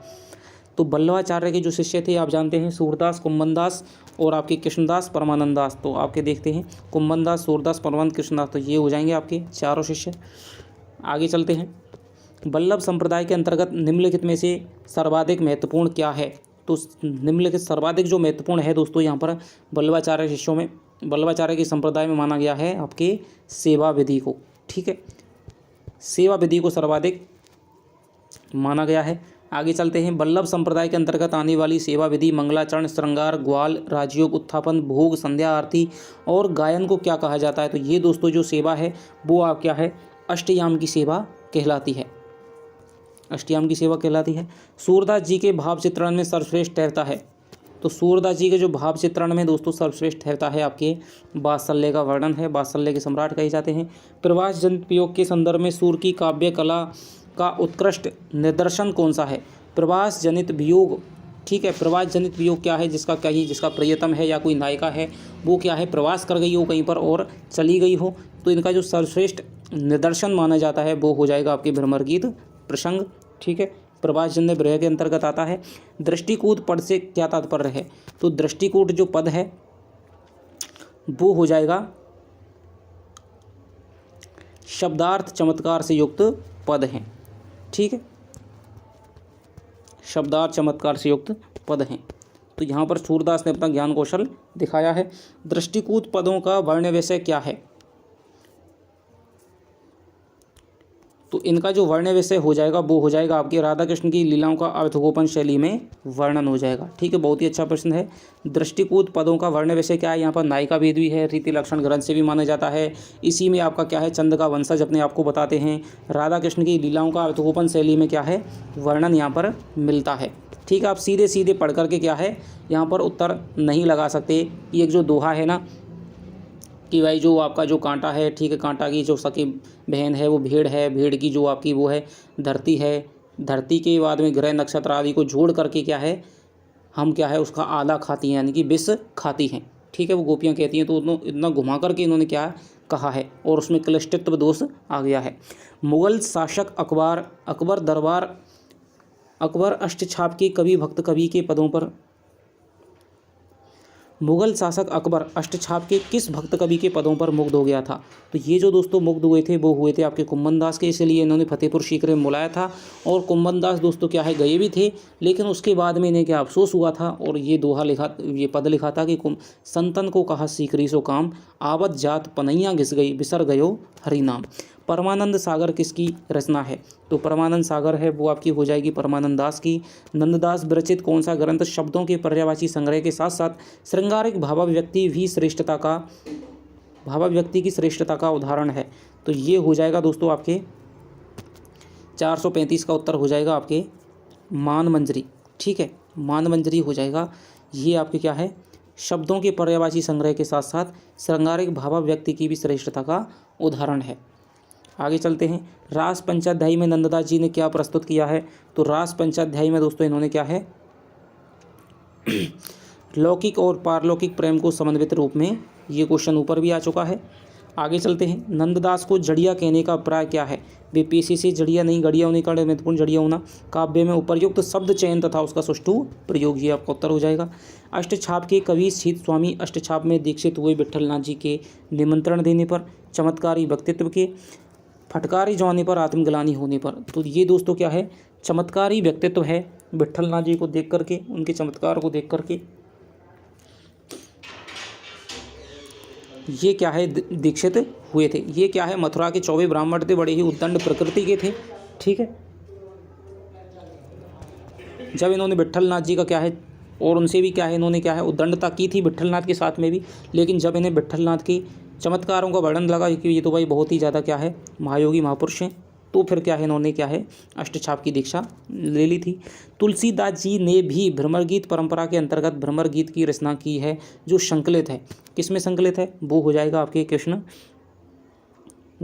तो वल्लभाचार्य के जो शिष्य थे आप जानते हैं, सूरदास, कुम्भनदास और आपके कृष्णदास, परमानंद दास। तो आपके देखते हैं कुम्भनदास, सूरदास, परमानंद, कृष्णदास, तो ये हो जाएंगे आपके चारों शिष्य। आगे चलते हैं, वल्लभ संप्रदाय के अंतर्गत निम्नलिखित में से सर्वाधिक महत्वपूर्ण क्या है? तो निम्नलिखित सर्वाधिक जो महत्वपूर्ण है दोस्तों यहाँ पर वल्लभाचार्य शिष्यों में, वल्लभाचार्य के संप्रदाय में माना गया है आपके सेवा विधि को। ठीक है, सेवा विधि को सर्वाधिक माना गया है। आगे चलते हैं, वल्लभ संप्रदाय के अंतर्गत आने वाली सेवा विधि मंगलाचरण, श्रृंगार, ग्वाल, राजयोग, उत्थापन, भोग, संध्या आरती और गायन को क्या कहा जाता है? तो ये दोस्तों जो सेवा है वो आप क्या है, अष्टयाम की सेवा कहलाती है, अष्टयाम की सेवा कहलाती है। सूरदास जी के भाव चित्रण में सर्वश्रेष्ठ ठहरता है। तो सूरदास जी के जो भाव चित्रण में दोस्तों सर्वश्रेष्ठ ठहरता है आपके वात्सल्य का वर्णन है, वात्सल्य के सम्राट कहे जाते हैं। प्रवास जनित वियोग के संदर्भ में सूर की काव्य कला का उत्कृष्ट निदर्शन कौन सा है? प्रवास जनित वियोग। ठीक है, प्रवास जनित वियोग क्या है? जिसका कहीं, जिसका प्रियतम है या कोई नायिका है वो क्या है, प्रवास कर गई हो कहीं पर और चली गई हो, तो इनका जो सर्वश्रेष्ठ निदर्शन माना जाता है वो हो जाएगा आपके भ्रमर गीत प्रसंग। ठीक है, प्रवासजन्य विरह के अंतर्गत आता है। दृष्टिकूट पद से क्या तात्पर्य है? तो दृष्टिकूट जो पद है वो हो जाएगा शब्दार्थ चमत्कार से युक्त पद हैं। ठीक है, शब्दार्थ चमत्कार से युक्त पद हैं। तो यहाँ पर सूरदास ने अपना ज्ञान कौशल दिखाया है। दृष्टिकूट पदों का वर्ण विषय क्या है? तो इनका जो वर्ण विषय हो जाएगा वो हो जाएगा आपके राधा कृष्ण की लीलाओं का अर्थगोपन शैली में वर्णन हो जाएगा। ठीक है, बहुत ही अच्छा प्रश्न है। दृष्टिकूट पदों का वर्ण विषय क्या है? यहाँ पर नायिका भेद भी है, रीति लक्षण ग्रंथ से भी माना जाता है। इसी में आपका क्या है, चंद का वंशज अपने आप को बताते हैं। राधा कृष्ण की लीलाओं का अर्थगोपन शैली में क्या है, वर्णन यहाँ पर मिलता है। ठीक है, आप सीधे सीधे पढ़ करके क्या है यहाँ पर उत्तर नहीं लगा सकते। ये एक जो दोहा है ना कि भाई जो आपका जो कांटा है, ठीक है, कांटा की जो सखी बहन है वो भेड़ है, भेड़ की जो आपकी वो है धरती है, धरती के बाद में ग्रह नक्षत्र आदि को जोड़ करके क्या है हम क्या है उसका आधा खाती हैं, यानी कि विष खाती हैं। ठीक है, वो गोपियाँ कहती हैं, तो उन्होंने इतना घुमा करके इन्होंने क्या कहा है और उसमें क्लिष्टत्व दोष आ गया है। मुगल शासक अकबर अष्टछाप के कवि भक्त कवि के पदों पर, मुगल शासक अकबर अष्टछाप के किस भक्त कवि के पदों पर मुग्ध हो गया था? तो ये जो दोस्तों मुग्ध हुए थे वो हुए थे आपके कुम्भनदास के, इसलिए इन्होंने फतेहपुर सीकरी में बुलाया था। और कुम्भनदास दोस्तों क्या है गए भी थे, लेकिन उसके बाद में इन्हें क्या अफसोस हुआ था और ये दोहा लिखा, ये पद लिखा था कि संतन को कहा सीकरी सो काम, आवत जात पनैया घिस गई बिसर गयो हरि नाम। परमानंद सागर किसकी रचना है? तो परमानंद सागर है वो आपकी हो जाएगी परमानंद दास की। नंददास विरचित कौन सा ग्रंथ शब्दों के पर्यायवाची संग्रह के साथ साथ श्रृंगारिक भावाभिव्यक्ति की श्रेष्ठता का उदाहरण है? तो ये हो जाएगा दोस्तों आपके 435 का उत्तर हो जाएगा आपके मानमंजरी। ठीक है, मानमंजरी हो जाएगा। ये आपके क्या है? शब्दों के पर्यायवाची संग्रह के साथ साथ श्रृंगारिक भावाभिव्यक्ति की भी श्रेष्ठता का उदाहरण है। आगे चलते हैं। रास पंचाध्यायी में नंददास जी ने क्या प्रस्तुत किया है? तो रास पंचाध्यायी में दोस्तों इन्होंने क्या है? लौकिक और पारलौकिक प्रेम को समन्वित रूप में, ये क्वेश्चन ऊपर भी आ चुका है। आगे चलते हैं। नंददास को जड़िया कहने का अभिप्राय क्या है? वे पेशे से जड़िया नहीं, गड़िया होने का महत्वपूर्ण जड़िया होना। काव्य में उपर्युक्त शब्द चयन तथा उसका सुष्ठु प्रयोग, ये आपका उत्तर हो जाएगा। अष्टछाप के कवि शीत स्वामी अष्टछाप में दीक्षित हुए विट्ठलनाथ जी के निमंत्रण देने पर, चमत्कारी व्यक्तित्व के, फटकारी जमाने पर, आत्मग्लानि होने पर। तो ये दोस्तों क्या है? चमत्कारी व्यक्तित्व है। विट्ठलनाथ जी को देख करके, उनके चमत्कार को देख करके ये क्या है? दीक्षित हुए थे। ये क्या है? मथुरा के 24 ब्राह्मण थे, बड़े ही उद्दंड प्रकृति के थे। ठीक है, जब इन्होंने विट्ठलनाथ जी का क्या है, और उनसे भी क्या है, इन्होंने क्या है, उद्दंडता की थी विट्ठलनाथ के साथ में भी। लेकिन जब इन्हें विट्ठलनाथ की चमत्कारों का वर्णन लगा कि ये तो भाई बहुत ही ज़्यादा क्या है, महायोगी महापुरुष हैं, तो फिर क्या है, इन्होंने क्या है, अष्टछाप की दीक्षा ले ली थी। तुलसीदास जी ने भी भ्रमर गीत परंपरा के अंतर्गत भ्रमर गीत की रचना की है, जो संकलित है। किस में संकलित है? वो हो जाएगा आपके कृष्ण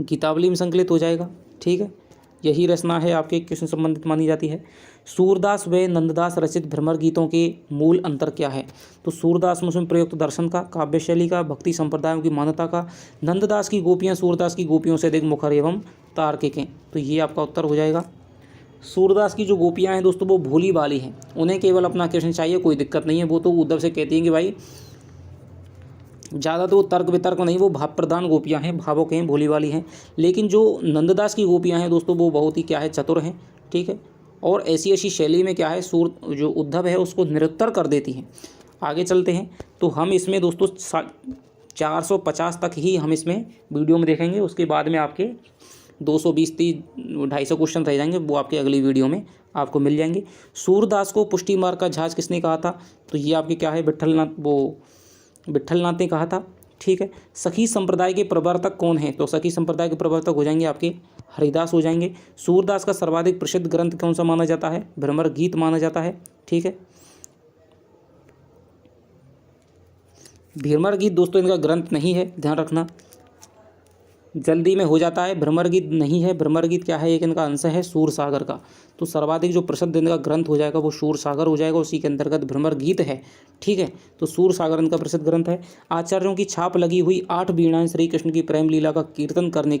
गीतावली में संकलित हो जाएगा। ठीक है, यही रचना है आपके कृष्ण संबंधित मानी जाती है। सूरदास व नंददास रचित भ्रमर गीतों के मूल अंतर क्या है? तो सूरदास में उसमें प्रयुक्त दर्शन का, काव्य शैली का, भक्ति संप्रदायों की मान्यता का। नंददास की गोपियाँ सूरदास की गोपियों से अधिक मुखर एवं तार्किक हैं। तो ये आपका उत्तर हो जाएगा। सूरदास की जो गोपियाँ हैं दोस्तों वो भोली भाली हैं, उन्हें केवल अपना कृष्ण चाहिए, कोई दिक्कत नहीं है। वो तो उद्धव से कहती हैं कि भाई ज़्यादा तो तर्क वितर्क नहीं, वो भाव प्रधान गोपियाँ हैं, भावुक हैं, भोली वाली हैं। लेकिन जो नंददास की गोपियाँ हैं दोस्तों वो बहुत ही क्या है, चतुर हैं। ठीक है, और ऐसी ऐसी शैली में क्या है, जो उद्धव है उसको निरुत्तर कर देती हैं। आगे चलते हैं। तो हम इसमें दोस्तों 450 तक ही हम इसमें वीडियो में देखेंगे। उसके बाद में आपके 220, 30, 250 क्वेश्चन रह जाएंगे, वो आपके अगली वीडियो में आपको मिल जाएंगे। सूरदास को पुष्टि मार्ग का जहाज किसने कहा था? तो ये आपके क्या है, विट्ठलनाथ ने कहा था। ठीक है, सखी संप्रदाय के प्रवर्तक कौन है? तो सखी संप्रदाय के प्रवर्तक हो जाएंगे आपके हरिदास हो जाएंगे। सूरदास का सर्वाधिक प्रसिद्ध ग्रंथ कौन सा माना जाता है? भ्रमर गीत माना जाता है। ठीक है, भ्रमर गीत दोस्तों इनका ग्रंथ नहीं है, ध्यान रखना, जल्दी में हो जाता है। भ्रमर गीत नहीं है, भ्रमर गीत क्या है, एक इनका अंश है सूरसागर का। तो सर्वाधिक जो प्रसिद्ध इनका ग्रंथ हो जाएगा वो सूरसागर हो जाएगा, उसी के अंतर्गत भ्रमर गीत है। ठीक है, तो सूरसागर इनका प्रसिद्ध ग्रंथ है। आचार्यों की छाप लगी हुई 8 वीणाएं श्री कृष्ण की प्रेम लीला का कीर्तन करने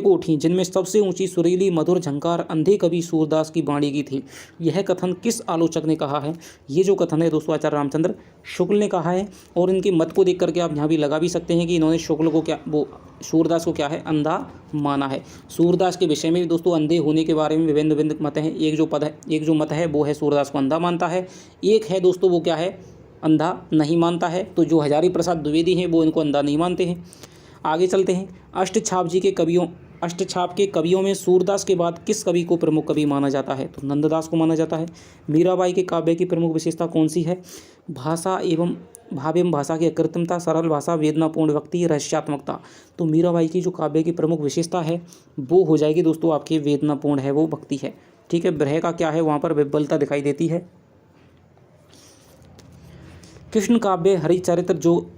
को उठी, जिनमें सबसे ऊंची सुरीली मधुर झंकार अंधे कवि सूरदास की वाणी की थी। यह कथन किस आलोचक ने कहा है? ये जो कथन है दोस्तों आचार्य रामचंद्र शुक्ल ने कहा है। और इनके मत को देख करके आप यहाँ भी लगा भी सकते हैं कि इन्होंने शुक्ल को क्या, वो सूरदास को क्या है, अंधा माना है। सूरदास के विषय में भी दोस्तों अंधे होने के बारे में विभिन्न मत हैं। एक जो मत है वो है सूरदास को अंधा मानता है, एक है दोस्तों वो क्या है, अंधा नहीं मानता है। तो जो हजारी प्रसाद द्विवेदी हैं वो इनको अंधा नहीं मानते हैं। आगे चलते हैं। अष्टछाप के कवियों में सूरदास के बाद किस कवि को प्रमुख कवि माना जाता है? तो नंददास को माना जाता है। मीराबाई के काव्य की प्रमुख विशेषता कौन सी है? भाषा एवं भाषा की अकृत्रिमता, सरल भाषा, वेदनापूर्ण व्यक्ति, रहस्यात्मकता। तो मीराबाई की जो काव्य की प्रमुख विशेषता है वो हो जाएगी दोस्तों आपके वेदनापूर्ण है, वो भक्ति है। ठीक है, ब्रह का क्या है, वहाँ पर विह्वलता दिखाई देती है। कृष्ण काव्य हरिचरित्र जो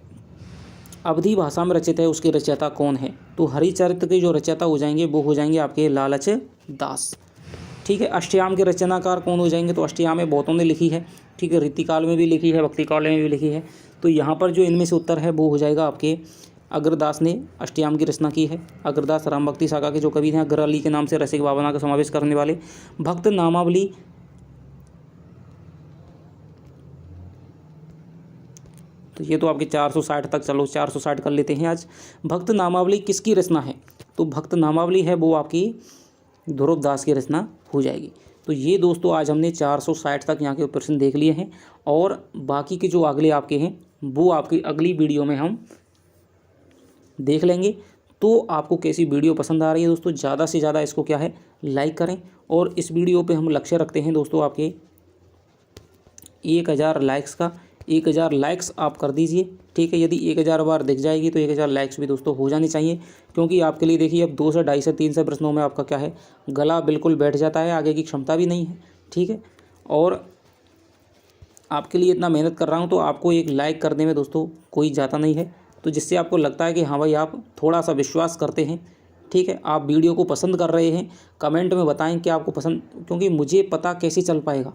अवधी भाषा में रचित है उसके रचयिता कौन है? तो हरिचरित्र के जो रचयिता हो जाएंगे वो हो जाएंगे आपके लालच दास। ठीक है, अष्टयाम के रचनाकार कौन हो जाएंगे? तो अष्टयाम में बहुतों ने लिखी है। ठीक है, रीतिकाल में भी लिखी है, भक्तिकाल में भी लिखी है। तो यहाँ पर जो इनमें से उत्तर है वो हो जाएगा आपके अग्रदास ने अष्टयाम की रचना की है। अग्रदास राम भक्ति शाखा के जो कवि हैं, अग्र अली के नाम से रसिक भावना का समावेश करने वाले। भक्त नामावली, तो ये तो आपके 460 तक, चलो 460 कर लेते हैं आज। भक्त नामावली किसकी रचना है? तो भक्त नामावली है वो आपकी ध्रुवदास की रचना हो जाएगी। तो ये दोस्तों आज हमने 460 तक यहाँ के प्रश्न देख लिए हैं, और बाकी के जो अगले आपके हैं वो आपकी अगली वीडियो में हम देख लेंगे। तो आपको कैसी वीडियो पसंद आ रही है दोस्तों, ज़्यादा से ज़्यादा इसको क्या है लाइक करें। और इस वीडियो पे हम लक्ष्य रखते हैं दोस्तों आपके 1000 लाइक्स का। 1000 लाइक्स आप कर दीजिए, ठीक है। यदि 1000 बार दिख जाएगी तो 1000 लाइक्स भी दोस्तों हो जाने चाहिए, क्योंकि आपके लिए देखिए अब 2 से 2.5 से 3 से प्रश्नों में आपका क्या है गला बिल्कुल बैठ जाता है, आगे की क्षमता भी नहीं है, ठीक है। और आपके लिए इतना मेहनत कर रहा हूँ तो आपको एक लाइक करने में दोस्तों कोई जाता नहीं है, तो जिससे आपको लगता है कि हाँ भाई आप थोड़ा सा विश्वास करते हैं, ठीक है, आप वीडियो को पसंद कर रहे हैं। कमेंट में बताएं कि आपको पसंद, क्योंकि मुझे पता कैसे चल पाएगा।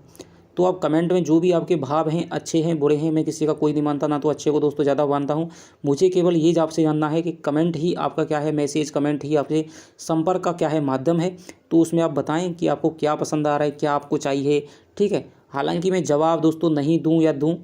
तो आप कमेंट में जो भी आपके भाव हैं, अच्छे हैं बुरे हैं, मैं किसी का कोई नहीं मानता, ना तो अच्छे को दोस्तों ज़्यादा मानता हूँ। मुझे केवल ये आपसे जानना है कि कमेंट ही आपका क्या है मैसेज, कमेंट ही आपसे संपर्क का क्या है माध्यम है। तो उसमें आप बताएं कि आपको क्या पसंद आ रहा है, क्या आपको चाहिए, ठीक है। हालांकि मैं जवाब दोस्तों नहीं दूं या दूं,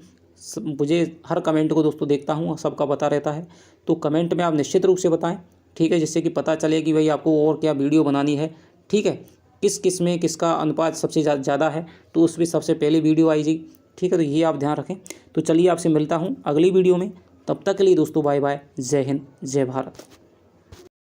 मुझे हर कमेंट को दोस्तों देखता हूं, सबका पता रहता है। तो कमेंट में आप निश्चित रूप से बताएं, ठीक है, जिससे कि पता चले कि भाई आपको और क्या वीडियो बनानी है, ठीक है। किस में किसका अनुपात सबसे ज़्यादा है, तो उस पर सबसे पहले वीडियो आएगी, ठीक है। तो ये आप ध्यान रखें। तो चलिए आपसे मिलता हूँ अगली वीडियो में, तब तक के लिए दोस्तों बाय बाय, जय हिंद, जय भारत।